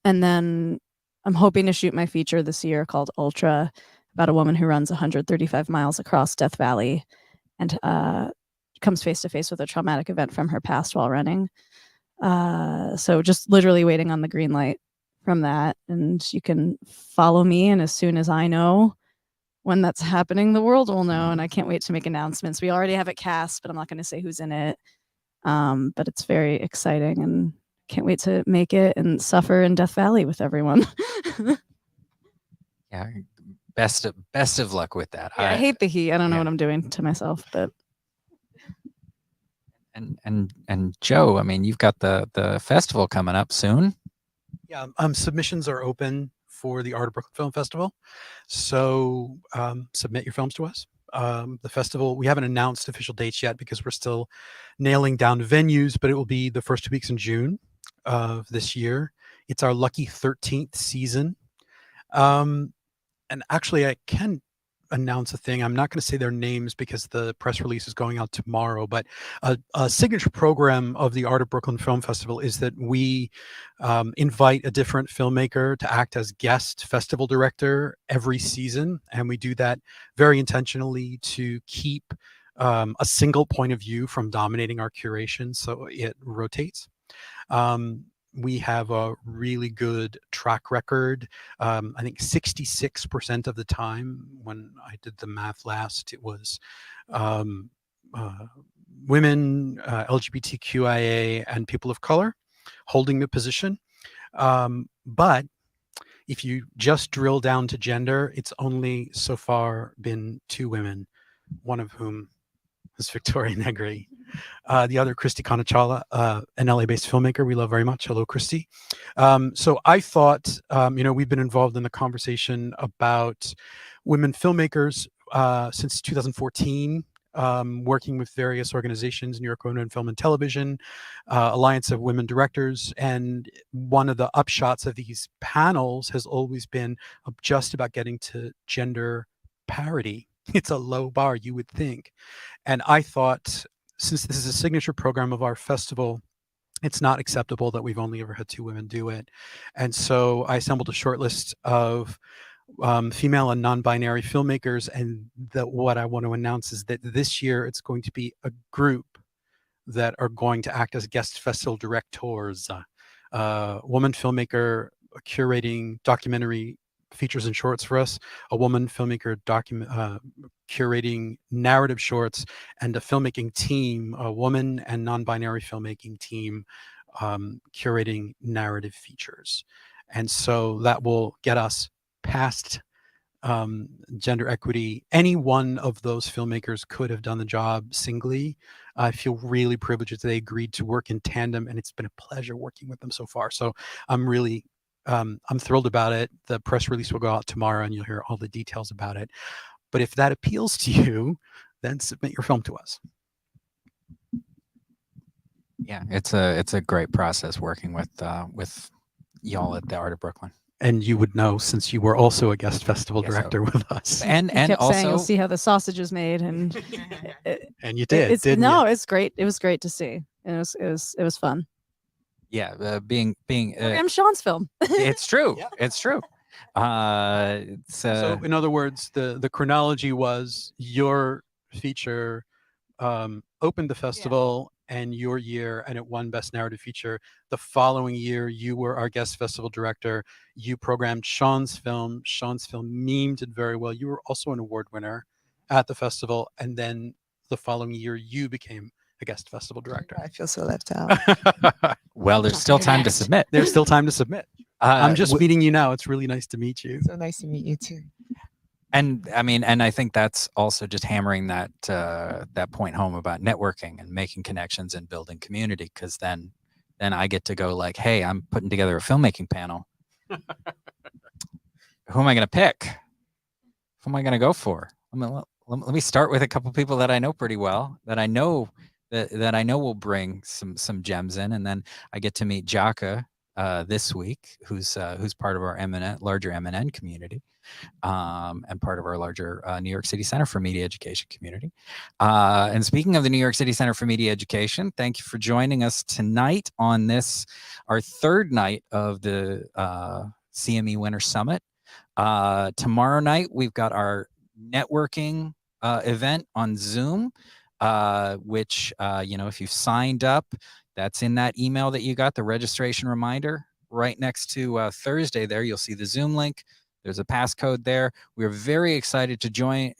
And then I'm hoping to shoot my feature this year called Ultra, about a woman who runs 135 miles across Death Valley and comes face to face with a traumatic event from her past while running. So just literally waiting on the green light from that. And you can follow me, and as soon as I know when that's happening, the world will know. And I can't wait to make announcements. We already have it cast, but I'm not going to say who's in it. But it's very exciting, and can't wait to make it and suffer in Death Valley with everyone. Yeah, best of luck with that. Yeah, I hate the heat. I don't know what I'm doing to myself, but and Joe, I mean, you've got the festival coming up soon. Yeah, submissions are open for the Art of Brooklyn Film Festival. So submit your films to us. The festival, we haven't announced official dates yet because we're still nailing down venues, but it will be the first 2 weeks in June of this year. It's our lucky 13th season. And actually, I can announce a thing. I'm not going to say their names because the press release is going out tomorrow, but a signature program of the Art of Brooklyn Film Festival is that we invite a different filmmaker to act as guest festival director every season. And we do that very intentionally to keep a single point of view from dominating our curation, so it rotates. We have a really good track record. I think 66% of the time, when I did the math last, it was women, LGBTQIA, and people of color holding the position. But if you just drill down to gender, it's only so far been 2 women, one of whom is Victoria Negri. The other, Christy Conachala, an LA-based filmmaker we love very much. Hello, Christy. So I thought, we've been involved in the conversation about women filmmakers since 2014, working with various organizations, New York Women in Film and Television, Alliance of Women Directors. And one of the upshots of these panels has always been just about getting to gender parity. It's a low bar, you would think. And I thought, since this is a signature program of our festival, it's not acceptable that we've only ever had 2 women do it. And so I assembled a short list of female and non-binary filmmakers. And what I want to announce is that this year it's going to be a group that are going to act as guest festival directors. Woman filmmaker curating documentary features and shorts for us, a woman filmmaker curating narrative shorts, and a filmmaking team, a woman and non-binary filmmaking team curating narrative features. And so that will get us past gender equity. Any one of those filmmakers could have done the job singly. I feel really privileged that they agreed to work in tandem, and it's been a pleasure working with them so far. So I'm really I'm thrilled about it. The press release will go out tomorrow and you'll hear all the details about it. But if that appeals to you, then submit your film to us. Yeah, it's a great process working with y'all at the Art of Brooklyn. And you would know, since you were also a guest festival director with us. And kept also saying, you'll see how the sausage is made, and and you did, didn't no, you? it's great. It was great to see. It was fun. Yeah, being I'm Sean's film. it's true. Yeah. It's true. So in other words, the chronology was your feature opened the festival and your year, and it won Best Narrative Feature. The following year, you were our guest festival director. You programmed Sean's film. Sean's film memed it very well. You were also an award winner at the festival. And then the following year, you became a guest festival director. I feel so left out. well, there's still time to submit. There's still time to submit. I'm just meeting you now. It's really nice to meet you. So nice to meet you too. And I mean, and I think that's also just hammering that that point home about networking and making connections and building community, because then I get to go like, hey, I'm putting together a filmmaking panel. Who am I going to pick? Who am I going to go for? I mean, let me start with a couple people that I know pretty well, that I know that I know will bring some gems in, and then I get to meet Jaka this week, who's part of our larger MNN community, and part of our larger New York City Center for Media Education community. And speaking of the New York City Center for Media Education, thank you for joining us tonight on this, our third night of the CME Winter Summit. Tomorrow night, we've got our networking event on Zoom, which, if you've signed up, that's in that email that you got, the registration reminder. Right next to Thursday there, you'll see the Zoom link. There's a passcode there. We're very excited to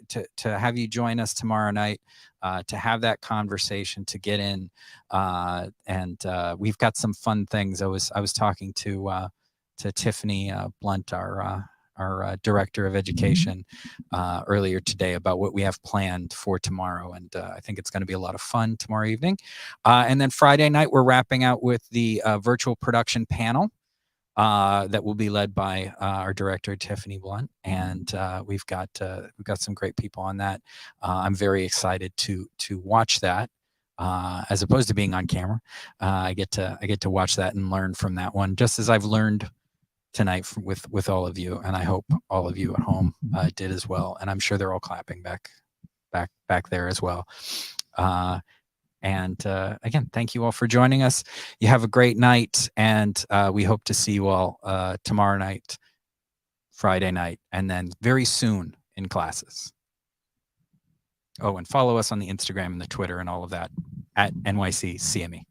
have you join us tomorrow night, to have that conversation, to get in. And we've got some fun things. I was talking to Tiffany Blunt, our director of education, earlier today, about what we have planned for tomorrow. And I think it's going to be a lot of fun tomorrow evening. And then Friday night, we're wrapping out with the virtual production panel. that will be led by our director Tiffany Blunt, and we've got some great people on that. I'm very excited to watch that. As opposed to being on camera, I get to watch that and learn from that one, just as I've learned tonight with all of you, and I hope all of you at home did as well. And I'm sure they're all clapping back there as well. And again, thank you all for joining us. You have a great night, and we hope to see you all tomorrow night, Friday night, and then very soon in classes. Oh, and follow us on the Instagram and the Twitter and all of that at NYC CME.